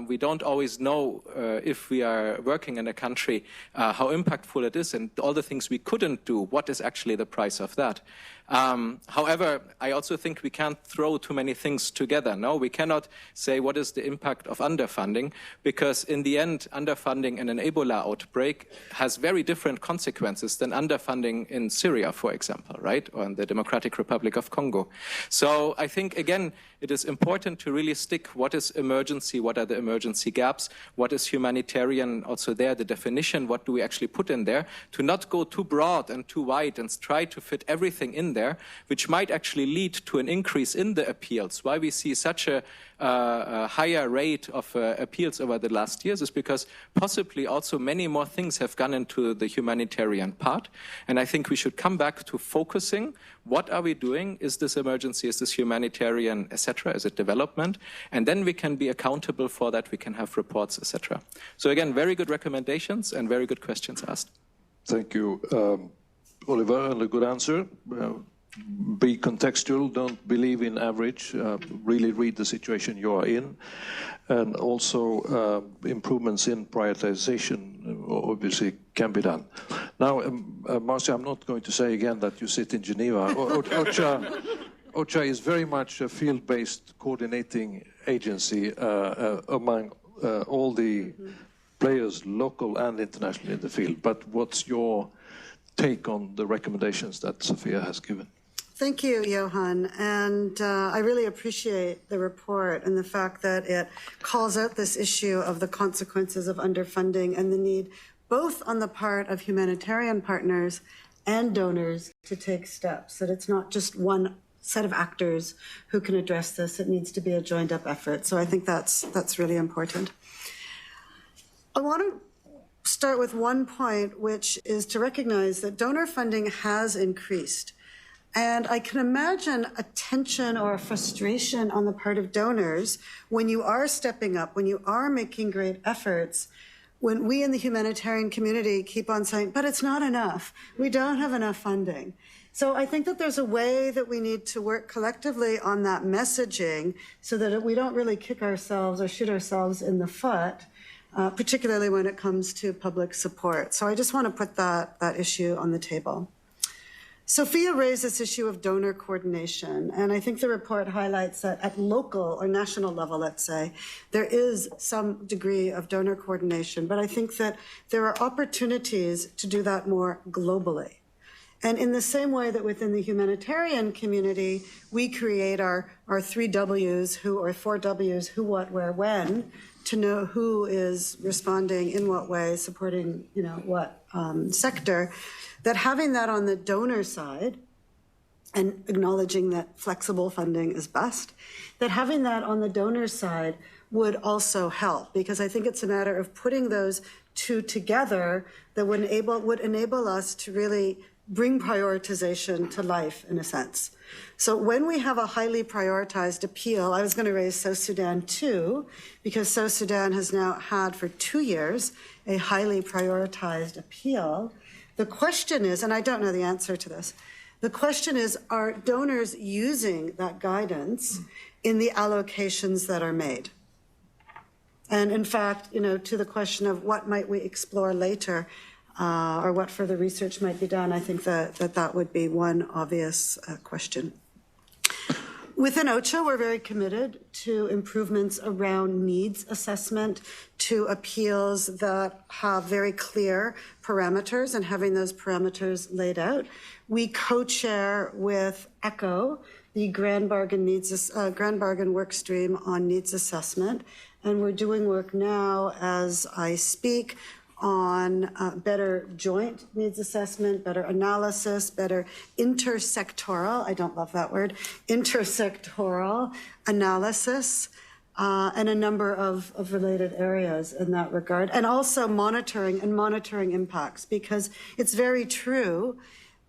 we don't always know if we are working in a country how impactful it is, and all the things we couldn't do. What is actually the price of that? However, I also think we can't throw too many things together. No, we cannot say what is the impact of underfunding, because in the end, underfunding in an Ebola outbreak has very different consequences than underfunding in Syria, for example, right? Or in the Democratic Republic of Congo. So I think, again, it is important to really stick what is emergency, what are the emergency gaps, what is humanitarian, also there, the definition, what do we actually put in there, to not go too broad and too wide and try to fit everything in there, which might actually lead to an increase in the appeals. Why we see such a higher rate of appeals over the last years is because possibly also many more things have gone into the humanitarian part. And I think we should come back to focusing. What are we doing? Is this emergency? Is this humanitarian, etc.? Is it development? And then we can be accountable for that. We can have reports, etc. So again, very good recommendations and very good questions asked. Thank you, Oliver, and a good answer. Be contextual, don't believe in average, really read the situation you are in, and also improvements in prioritization obviously can be done. Now, Marcia, I'm not going to say again that you sit in Geneva. OCHA is very much a field-based coordinating agency among all the players, local and international, in the field. But what's your take on the recommendations that Sophia has given? Thank you, Johan. And I really appreciate the report and the fact that it calls out this issue of the consequences of underfunding and the need, both on the part of humanitarian partners and donors, to take steps, that it's not just one set of actors who can address this. It needs to be a joined-up effort. So I think that's really important. I want to start with one point, which is to recognize that donor funding has increased. And I can imagine a tension or a frustration on the part of donors when you are stepping up, when you are making great efforts, when we in the humanitarian community keep on saying, but it's not enough. We don't have enough funding. So I think that there's a way that we need to work collectively on that messaging so that we don't really kick ourselves or shoot ourselves in the foot, particularly when it comes to public support. So I just want to put that issue on the table. Sophia raised this issue of donor coordination, and I think the report highlights that at local or national level, let's say, there is some degree of donor coordination, but I think that there are opportunities to do that more globally. And in the same way that within the humanitarian community, we create our 3 Ws, or 4 Ws, who, what, where, when, to know who is responding in what way, supporting, what sector, that having that on the donor side and acknowledging that flexible funding is best, that having that on the donor side would also help, because I think it's a matter of putting those two together that would enable us to really bring prioritization to life, in a sense. So when we have a highly prioritized appeal, I was going to raise South Sudan too, because South Sudan has now had for 2 years a highly prioritized appeal. The question is, and I don't know the answer to this, the question is, are donors using that guidance in the allocations that are made? And in fact, to the question of what might we explore later, or what further research might be done, I think that would be one obvious question. Within OCHA, we're very committed to improvements around needs assessment, to appeals that have very clear parameters and having those parameters laid out. We co-chair with ECHO, the Grand Bargain work stream on needs assessment, and we're doing work now as I speak on better joint needs assessment, better analysis, better intersectoral, I don't love that word, intersectoral analysis, and a number of related areas in that regard. And also monitoring impacts, because it's very true,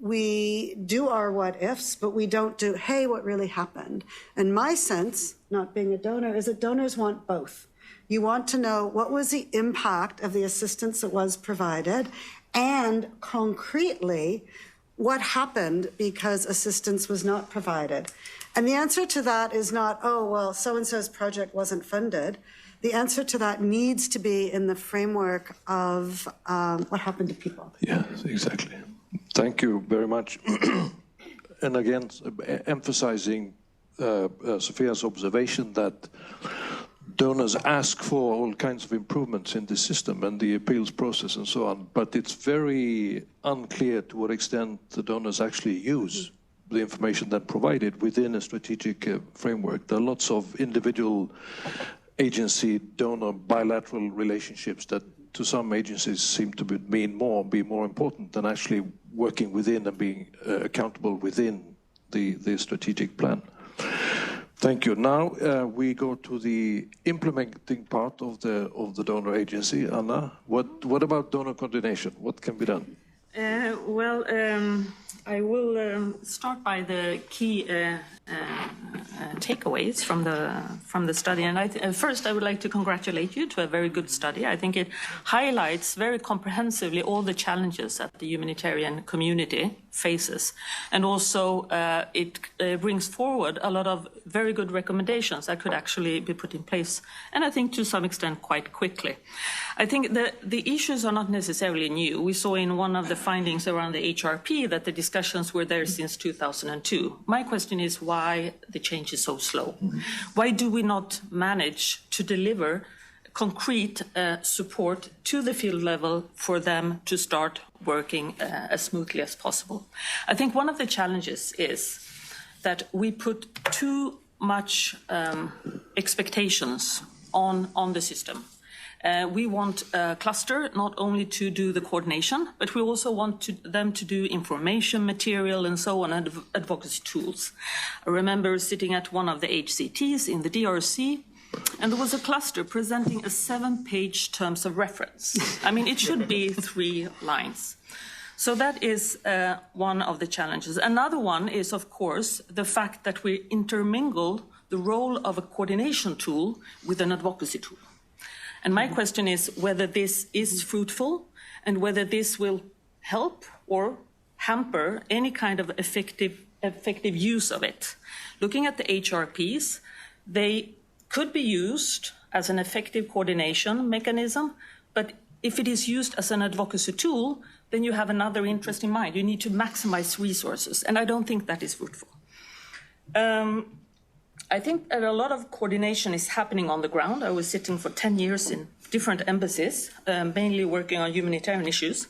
we do our what ifs, but we don't do, hey, what really happened? And my sense, not being a donor, is that donors want both. You want to know what was the impact of the assistance that was provided, and concretely, what happened because assistance was not provided. And the answer to that is not, oh, well, so-and-so's project wasn't funded. The answer to that needs to be in the framework of what happened to people. Yes, exactly. Thank you very much. And again, emphasizing Sophia's observation that donors ask for all kinds of improvements in the system and the appeals process and so on, but it's very unclear to what extent the donors actually use the information that provided within a strategic framework. There are lots of individual agency donor bilateral relationships that to some agencies seem to be more important than actually working within and being accountable within the strategic plan. Thank you. Now we go to the implementing part of the donor agency. Anna, what about donor coordination? What can be done? I will start by the key takeaways from the study. And first, I would like to congratulate you to a very good study. I think it highlights very comprehensively all the challenges that the humanitarian community faces, and also it brings forward a lot of very good recommendations that could actually be put in place, and I think to some extent quite quickly. I think the issues are not necessarily new. We saw in one of the findings around the HRP that the discussions were there since 2002. My question is why the change is so slow. Why do we not manage to deliver concrete support to the field level for them to start working as smoothly as possible? I think one of the challenges is that we put too much expectations on the system. We want a cluster not only to do the coordination, but we also want them to do information material and so on, and advocacy tools. I remember sitting at one of the HCTs in the DRC, and there was a cluster presenting a 7-page terms of reference. I mean, it should be 3 lines. So that is one of the challenges. Another one is, of course, the fact that we intermingle the role of a coordination tool with an advocacy tool. And my question is whether this is fruitful and whether this will help or hamper any kind of effective use of it. Looking at the HRPs, they could be used as an effective coordination mechanism, but if it is used as an advocacy tool, then you have another interest in mind. You need to maximize resources, and I don't think that is fruitful. I think that a lot of coordination is happening on the ground. I was sitting for 10 years in different embassies, mainly working on humanitarian issues.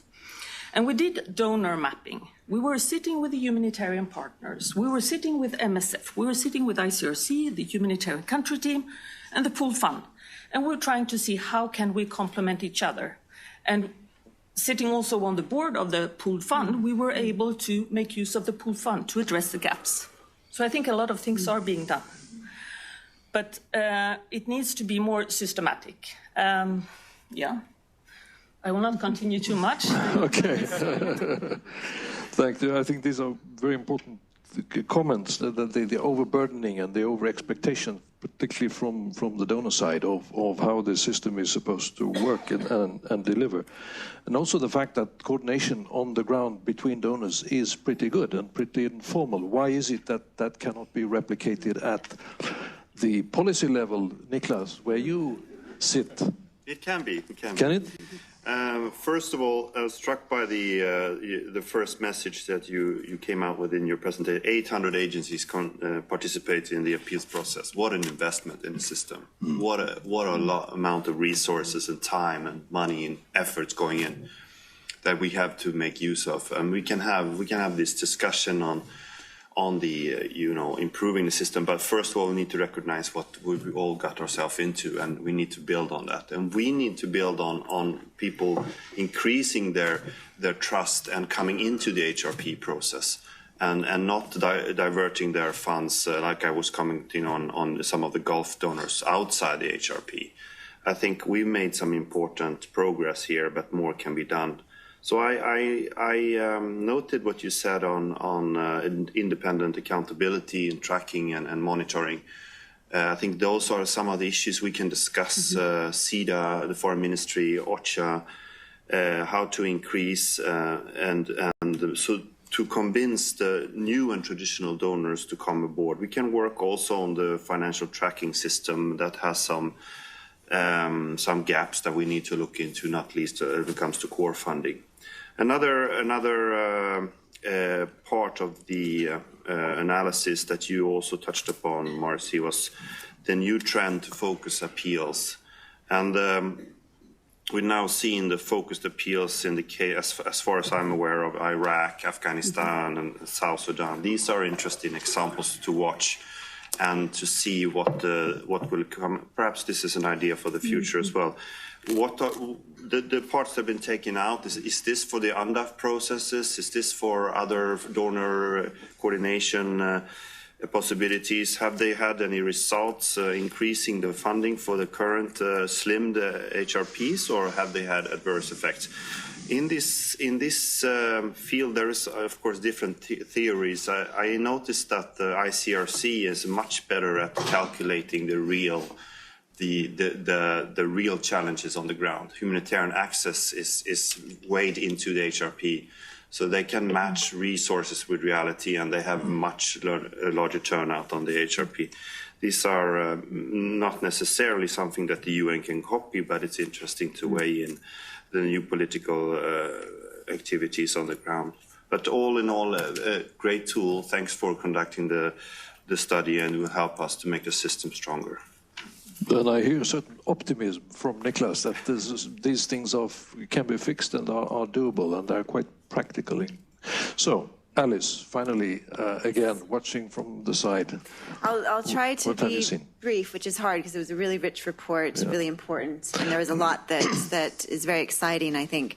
And we did donor mapping. We were sitting with the humanitarian partners. We were sitting with MSF. We were sitting with ICRC, the humanitarian country team, and the pool fund. And we were trying to see how can we complement each other. And sitting also on the board of the pooled fund, we were able to make use of the pooled fund to address the gaps. So I think a lot of things are being done. But it needs to be more systematic. Yeah. I will not continue too much. Okay. Thank you. I think these are very important comments, that the overburdening and the over-expectation, particularly from the donor side, of how the system is supposed to work and deliver. And also the fact that coordination on the ground between donors is pretty good and pretty informal. Why is it that that cannot be replicated at the policy level, Niklas, where you sit? It can be. It can. Can it? First of all, I was struck by the first message that you came out with in your presentation. 800 agencies participate in the appeals process. What an investment in the system! What a amount of resources and time and money and efforts going in that we have to make use of. And we can have this discussion on the improving the system, but first of all we need to recognize what we all got ourselves into, and we need to build on that, and we need to build on people increasing their trust and coming into the HRP process, and not diverting their funds like I was commenting on some of the Gulf donors outside the HRP. I think we've made some important progress here, but more can be done. So I noted what you said on independent accountability and tracking and monitoring. I think those are some of the issues we can discuss. SIDA, the Foreign Ministry, OCHA, how to increase and so to convince the new and traditional donors to come aboard. We can work also on the financial tracking system that has some gaps that we need to look into, not least when it comes to core funding. Another part of the analysis that you also touched upon, Marcy, was the new trend to focus appeals. And we're now seeing the focused appeals in the case, as far as I'm aware of, Iraq, Afghanistan, and South Sudan. These are interesting examples to watch and to see what will come. Perhaps this is an idea for the future as well. What are the parts that have been taken out? Is this for the UNDAF processes? Is this for other donor coordination possibilities? Have they had any results increasing the funding for the current slimmed HRPs, or have they had adverse effects? In this field, there is, of course, different theories. I noticed that the ICRC is much better at calculating the real challenges on the ground. Humanitarian access is weighed into the HRP, so they can match resources with reality, and they have much larger turnout on the HRP. These are not necessarily something that the UN can copy, but it's interesting to weigh in the new political activities on the ground. But all in all, a great tool. Thanks for conducting the study, and will help us to make the system stronger. And I hear a certain optimism from Niklas that these things can be fixed and are doable, and are quite practical. So, Alice, finally, again, watching from the side. I'll try to be brief, which is hard because it was a really rich report, really important, and there was a lot that is very exciting, I think.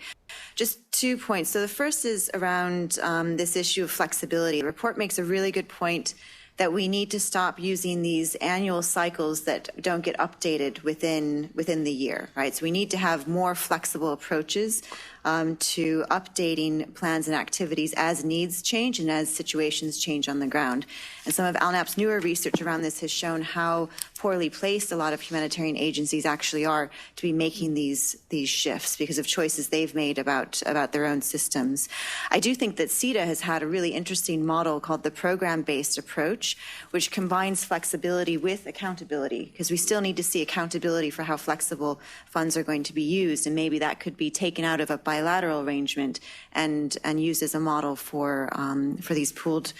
Just 2 points. So the first is around this issue of flexibility. The report makes a really good point that we need to stop using these annual cycles that don't get updated within the year, right? So we need to have more flexible approaches to updating plans and activities as needs change and as situations change on the ground. And some of ALNAP's newer research around this has shown how poorly placed a lot of humanitarian agencies actually are to be making these shifts because of choices they've made about their own systems. I do think that SIDA has had a really interesting model called the program-based approach, which combines flexibility with accountability, because we still need to see accountability for how flexible funds are going to be used, and maybe that could be taken out of a bilateral arrangement and used as a model for these pooled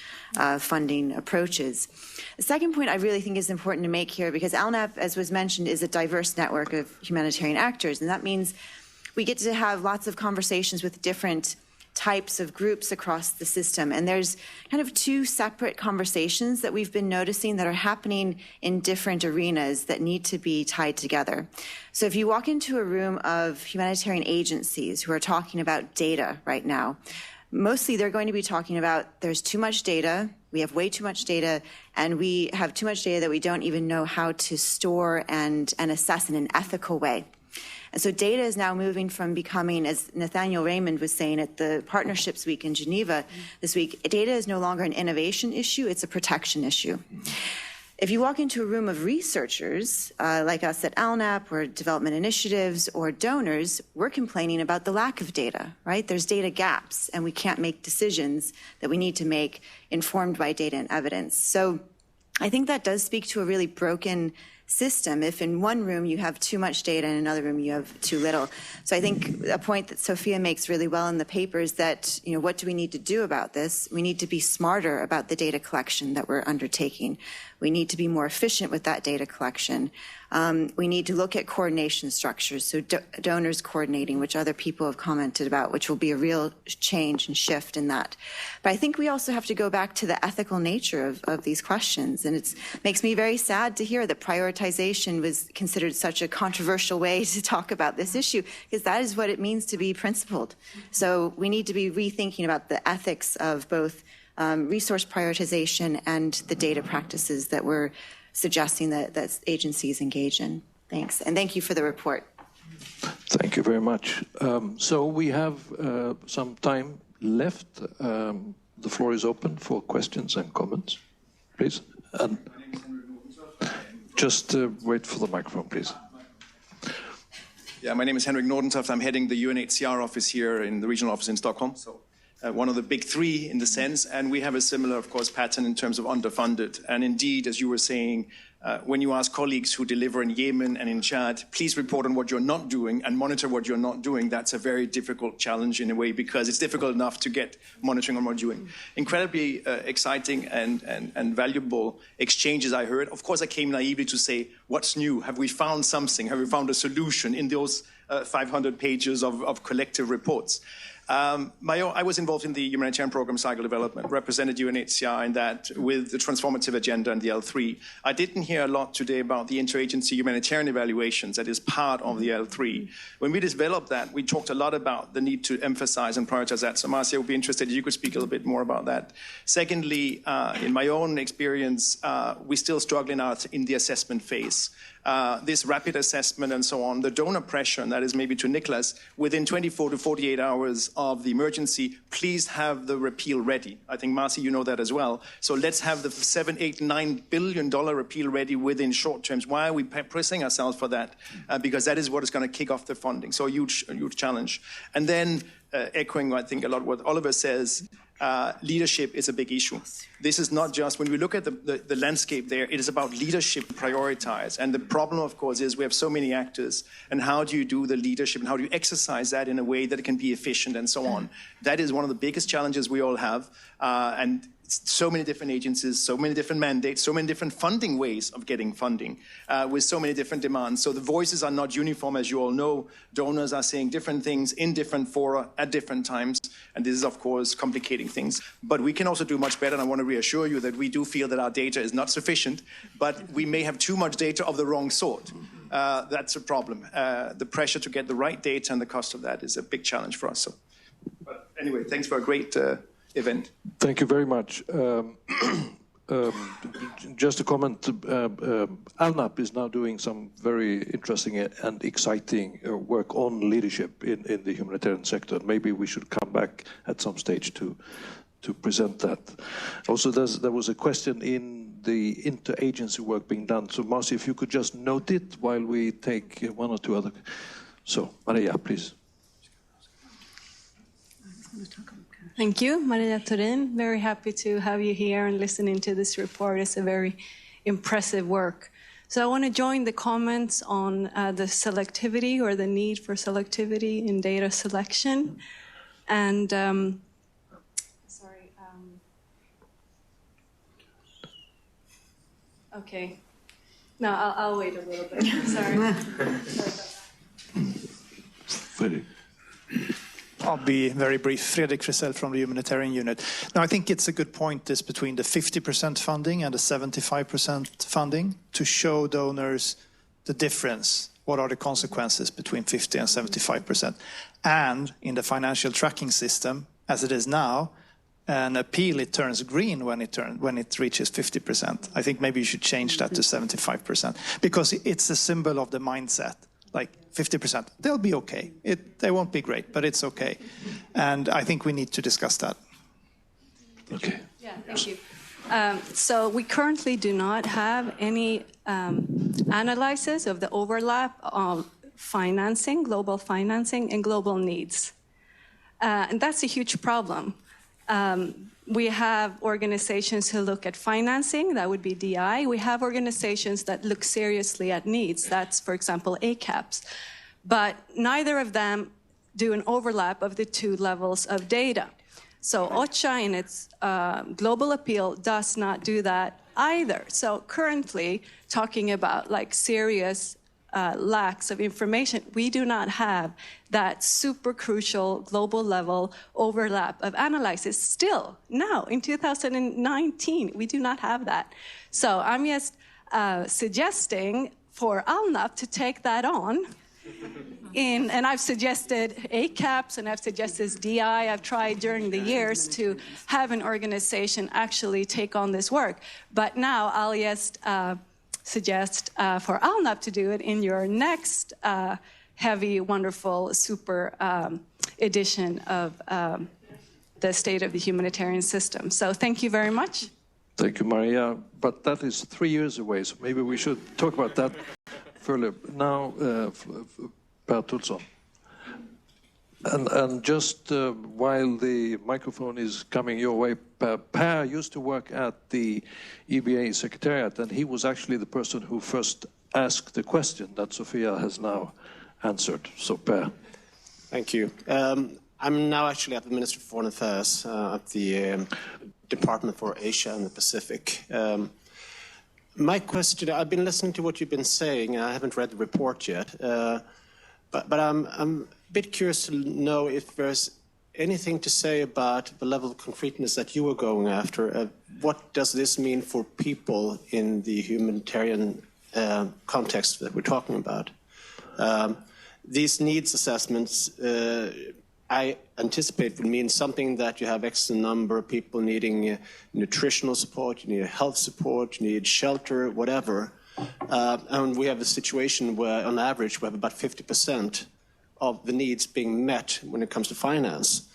funding approaches. The second point I really think is important to make here, because ALNAP, as was mentioned, is a diverse network of humanitarian actors, and that means we get to have lots of conversations with different types of groups across the system. And there's kind of two separate conversations that we've been noticing that are happening in different arenas that need to be tied together. So if you walk into a room of humanitarian agencies who are talking about data right now, mostly they're going to be talking about there's too much data, we have way too much data, and we have too much data that we don't even know how to store and assess in an ethical way. And so data is now moving from becoming, as Nathaniel Raymond was saying at the Partnerships Week in Geneva this week, data is no longer an innovation issue, it's a protection issue. If you walk into a room of researchers, like us at ALNAP or development initiatives or donors, we're complaining about the lack of data, right? There's data gaps, and we can't make decisions that we need to make informed by data and evidence. So I think that does speak to a really broken system if in one room you have too much data and in another room you have too little. So I think a point that Sophia makes really well in the paper is that, what do we need to do about this? We need to be smarter about the data collection that we're undertaking. We need to be more efficient with that data collection. We need to look at coordination structures, so donors coordinating, which other people have commented about, which will be a real change and shift in that. But I think we also have to go back to the ethical nature of these questions. And it makes me very sad to hear that prioritization was considered such a controversial way to talk about this issue, because that is what it means to be principled. So we need to be rethinking about the ethics of both resource prioritization and the data practices that we're suggesting that agencies engage in. Thanks. And thank you for the report. Thank you very much. So we have some time left. The floor is open for questions and comments, please. And just wait for the microphone, please. Yeah, my name is Henrik Nordentoft. I'm heading the UNHCR office here in the regional office in Stockholm. So one of the big three in the sense, and we have a similar, of course, pattern in terms of underfunded. And indeed, as you were saying, when you ask colleagues who deliver in Yemen and in Chad, please report on what you're not doing and monitor what you're not doing, that's a very difficult challenge in a way, because it's difficult enough to get monitoring on what you're doing. Incredibly exciting and valuable exchanges I heard. Of course, I came naively to say, what's new? Have we found something? Have we found a solution in those 500 pages of collective reports? I was involved in the humanitarian program cycle development, represented UNHCR in that with the transformative agenda and the L3. I didn't hear a lot today about the interagency humanitarian evaluations that is part of the L3. When we developed that, we talked a lot about the need to emphasize and prioritize that. So Marcia, I would be interested if you could speak a little bit more about that. Secondly, in my own experience, we still struggle in the assessment phase. This rapid assessment and so on, the donor pressure, and that is maybe to Nicholas, within 24 to 48 hours of the emergency, please have the repeal ready. I think, Marcy, you know that as well. So let's have the $7, $8, $9 billion repeal ready within short terms. Why are we pressing ourselves for that? Because that is what is going to kick off the funding. So a huge challenge. And then echoing, I think, a lot what Oliver says, leadership is a big issue. This is not just, when we look at the landscape there, it is about leadership prioritize. And the problem, of course, is we have so many actors, and how do you do the leadership and how do you exercise that in a way that it can be efficient and so on? That is one of the biggest challenges we all have. And so many different agencies, so many different mandates, so many different funding ways of getting funding with so many different demands. So the voices are not uniform, as you all know. Donors are saying different things in different fora at different times. And this is, of course, complicating things. But we can also do much better. And I want to reassure you that we do feel that our data is not sufficient, but we may have too much data of the wrong sort. That's a problem. The pressure to get the right data and the cost of that is a big challenge for us. So, but anyway, thanks for a great event. Thank you very much. Just a comment, ALNAP is now doing some very interesting and exciting work on leadership in the humanitarian sector. Maybe we should come back at some stage to present that. Also, there was a question in the interagency work being done. So, Marcy, if you could just note it while we take one or two other. So, Maria, please. Thank you, Maria Turin. Very happy to have you here and listening to this report. It's a very impressive work. So I want to join the comments on the selectivity or the need for selectivity in data selection. And okay. No, I'll wait a little bit. Sorry. Very. I'll be very brief. Fredrik Frisell from the Humanitarian Unit. Now, I think it's a good point, this between the 50% funding and the 75% funding, to show donors the difference. What are the consequences between 50 and 75%? And in the financial tracking system, as it is now, an appeal, it turns green when it reaches 50%. I think maybe you should change that to 75%, because it's a symbol of the mindset. Like 50%, they'll be okay. They won't be great, but it's okay. And I think we need to discuss that. Okay. Yeah, thank you. So we currently do not have any analysis of the overlap of financing, global financing, and global needs. And that's a huge problem. We have organizations who look at financing, that would be DI. We have organizations that look seriously at needs, that's, for example, ACAPS. But neither of them do an overlap of the two levels of data. So OCHA in its global appeal does not do that either. So currently, talking about like serious lacks of information, we do not have that super crucial global level overlap of analysis. Still, now in 2019, we do not have that. So I'm just suggesting for ALNAP to take that on. And I've suggested ACAPS and I've suggested DI. I've tried during the years to have an organization actually take on this work. But now I'll just suggest for ALNAP to do it in your next heavy, wonderful, super edition of the State of the Humanitarian System. So thank you very much. Thank you, Maria. But that is 3 years away, so maybe we should talk about that further. Now, Per Tulsson. And just while the microphone is coming your way, Per used to work at the EBA Secretariat, and he was actually the person who first asked the question that Sophia has now answered. So, Per. Thank you. I'm now actually at the Ministry of Foreign Affairs at the Department for Asia and the Pacific. My question, I've been listening to what you've been saying. I haven't read the report yet, but I'm a bit curious to know if there's anything to say about the level of concreteness that you were going after. What does this mean for people in the humanitarian context that we're talking about? These needs assessments, I anticipate would mean something that you have X number of people needing nutritional support, you need health support, you need shelter, whatever. And we have a situation where, on average, we have about 50% of the needs being met when it comes to finance.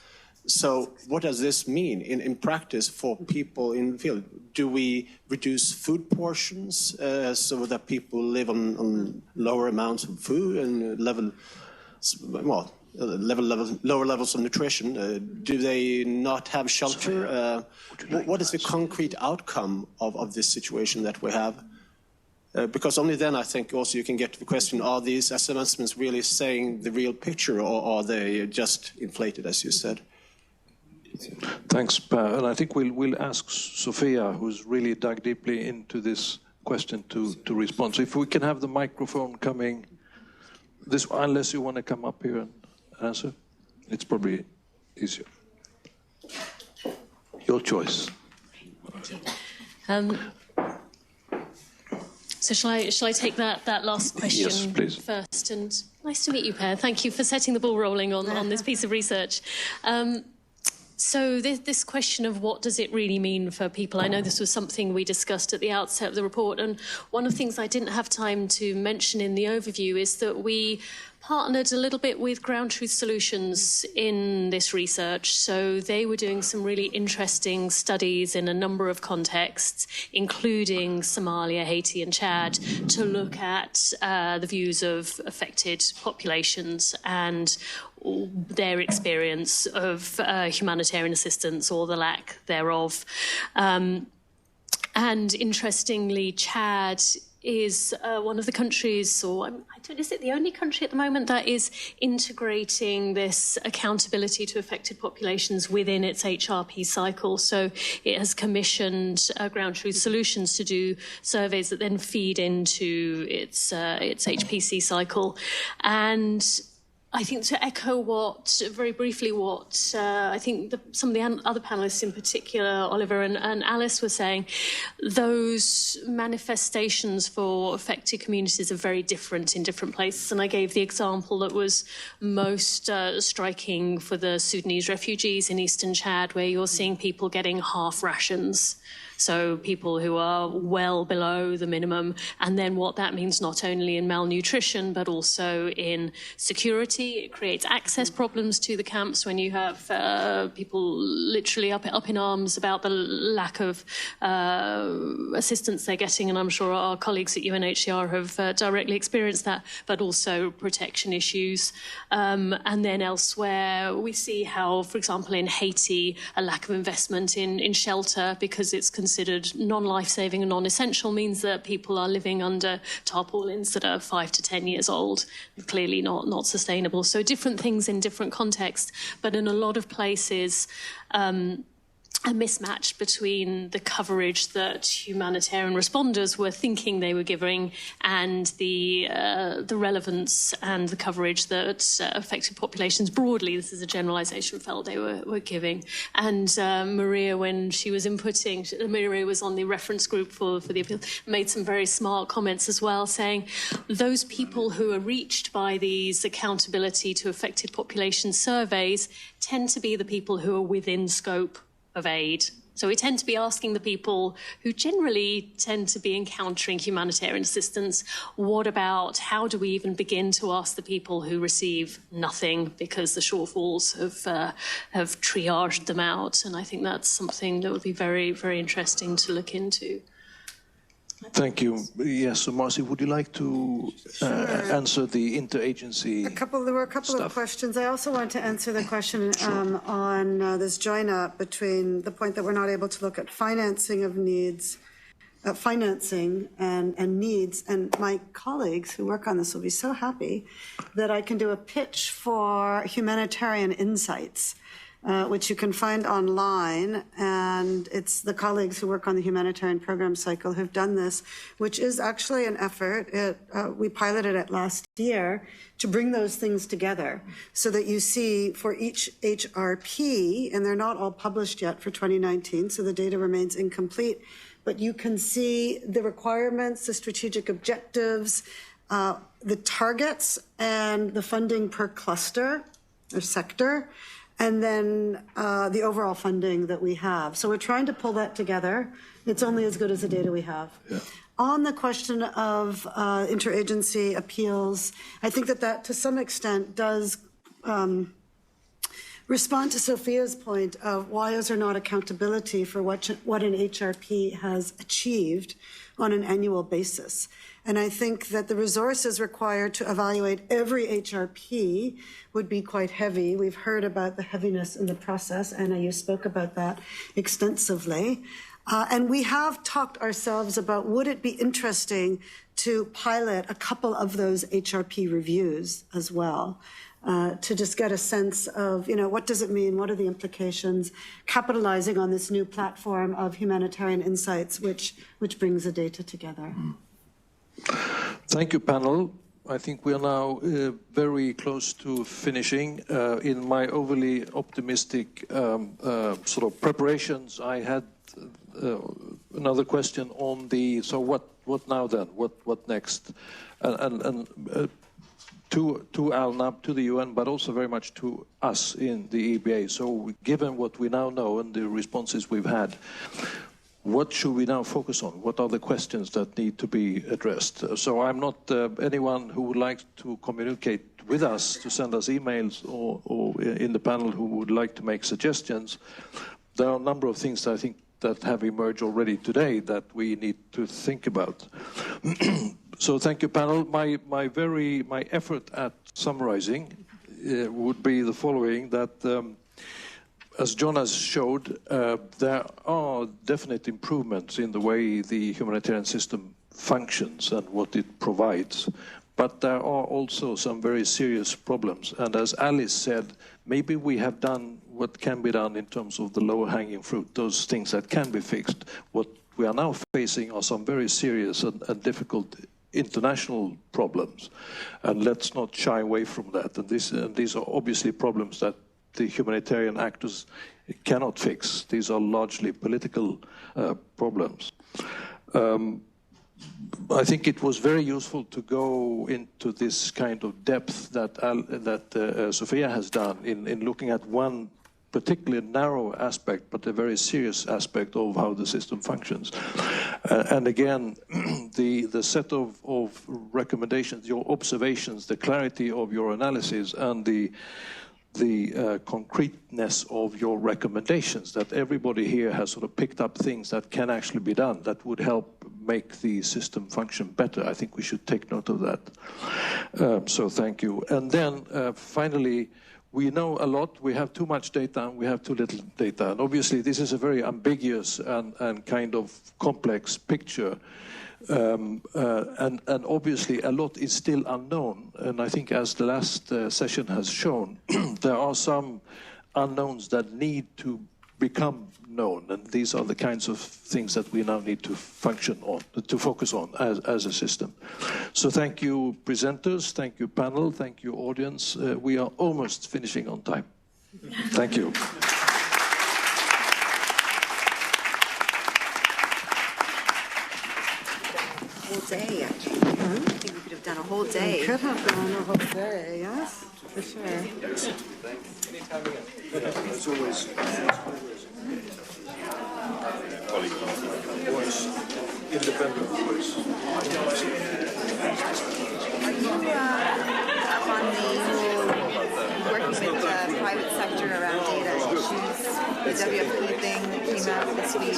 So what does this mean in practice for people in the field? Do we reduce food portions so that people live on lower amounts of food and lower levels of nutrition? Do they not have shelter? What is the concrete outcome of this situation that we have? Because only then I think also you can get to the question, are these assessments really saying the real picture, or are they just inflated, as you said? Thanks, Per. And I think we'll ask Sophia, who's really dug deeply into this question, to respond. So if we can have the microphone coming, this, unless you want to come up here and answer, it's probably easier. Your choice. So shall I take that last question first? And nice to meet you, Per. Thank you for setting the ball rolling on this piece of research. So this question of what does it really mean for people, I know this was something we discussed at the outset of the report, and one of the things I didn't have time to mention in the overview is that we partnered a little bit with Ground Truth Solutions in this research. So they were doing some really interesting studies in a number of contexts, including Somalia, Haiti, and Chad, to look at the views of affected populations and their experience of humanitarian assistance or the lack thereof. And interestingly, Chad is one of the countries, or is it the only country at the moment that is integrating this accountability to affected populations within its HRP cycle? So it has commissioned Ground Truth Solutions to do surveys that then feed into its HPC cycle. And I think to echo very briefly what I think some of the other panelists in particular, Oliver and Alice, were saying, those manifestations for affected communities are very different in different places. And I gave the example that was most striking for the Sudanese refugees in eastern Chad, where you're seeing people getting half rations. So people who are well below the minimum, and then what that means not only in malnutrition, but also in security. It creates access problems to the camps when you have people literally up in arms about the lack of assistance they're getting, and I'm sure our colleagues at UNHCR have directly experienced that, but also protection issues. And then elsewhere, we see how, for example, in Haiti, a lack of investment in shelter because it's considered non-life-saving and non-essential means that people are living under tarpaulins that are 5 to 10 years old, clearly not sustainable. So different things in different contexts, but in a lot of places, a mismatch between the coverage that humanitarian responders were thinking they were giving and the relevance and the coverage that affected populations broadly, this is a generalization, felt they were giving. And Maria, when she was inputting, Maria was on the reference group for the appeal, made some very smart comments as well, saying those people who are reached by these accountability to affected population surveys tend to be the people who are within scope of aid. So we tend to be asking the people who generally tend to be encountering humanitarian assistance, what about how do we even begin to ask the people who receive nothing because the shortfalls have triaged them out? And I think that's something that would be very, very interesting to look into. Thank you. Yes, so Marcy, would you like to answer the interagency There were a couple of questions. I also want to answer the question on this join-up between the point that we're not able to look at financing of needs, financing and needs. And my colleagues who work on this will be so happy that I can do a pitch for Humanitarian Insights, which you can find online, and it's the colleagues who work on the humanitarian program cycle who've done this, which is actually an effort. We piloted it last year to bring those things together so that you see for each HRP, and they're not all published yet for 2019, so the data remains incomplete, but you can see the requirements, the strategic objectives, the targets, and the funding per cluster or sector, and then the overall funding that we have. So we're trying to pull that together. It's only as good as the data we have. Yeah. On the question of interagency appeals, I think that to some extent does respond to Sophia's point of why is there not accountability for what an HRP has achieved on an annual basis. And I think that the resources required to evaluate every HRP would be quite heavy. We've heard about the heaviness in the process. Anna, you spoke about that extensively. And we have talked ourselves about, would it be interesting to pilot a couple of those HRP reviews as well, to just get a sense of, what does it mean? What are the implications? Capitalizing on this new platform of Humanitarian Insights, which brings the data together. Thank you, panel. I think we are now very close to finishing. In my overly optimistic sort of preparations, I had another question on so what now then? What next? And to ALNAP, to the UN, but also very much to us in the EBA. So given what we now know and the responses we've had, what should we now focus on? What are the questions that need to be addressed? So I'm not anyone who would like to communicate with us, to send us emails, or in the panel who would like to make suggestions. There are a number of things I think that have emerged already today that we need to think about. So thank you, panel. My effort at summarizing would be the following, that as Jonas showed, there are definite improvements in the way the humanitarian system functions and what it provides. But there are also some very serious problems. And as Alice said, maybe we have done what can be done in terms of the lower-hanging fruit, those things that can be fixed. What we are now facing are some very serious and difficult international problems, and let's not shy away from that. And these are obviously problems that the humanitarian actors cannot fix. These are largely political problems. I think it was very useful to go into this kind of depth that Sophia has done in looking at one particularly narrow aspect, but a very serious aspect of how the system functions. And again, the set of recommendations, your observations, the clarity of your analysis, and the concreteness of your recommendations, that everybody here has sort of picked up things that can actually be done that would help make the system function better. I think we should take note of that. So thank you. And then finally, we know a lot, we have too much data, and we have too little data. And obviously this is a very ambiguous and kind of complex picture. And obviously a lot is still unknown. And I think, as the last session has shown, there are some unknowns that need to become known. And these are the kinds of things that we now need to focus on as a system. So thank you, presenters, thank you, panel, thank you, audience. We are almost finishing on time. Thank you. Day, actually. I think we could have done a whole day. We could have done a whole day, yes, for sure. Anytime again. As always. Voice, independent voice. Are you up on the whole working with the private sector around data issues? The WFP thing that came out this week?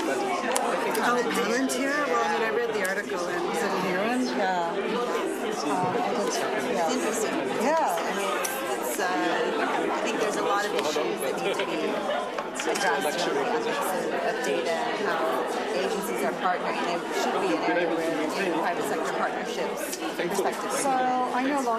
Oh, Palantir? Well, I mean, I read the article, and was it inherent? Yeah. It's interesting. Yeah. I mean, it's, I think there's a lot of issues that need to be addressed around the of data and how agencies are partnering. It should be an area where private sector partnerships perspectives. So I know long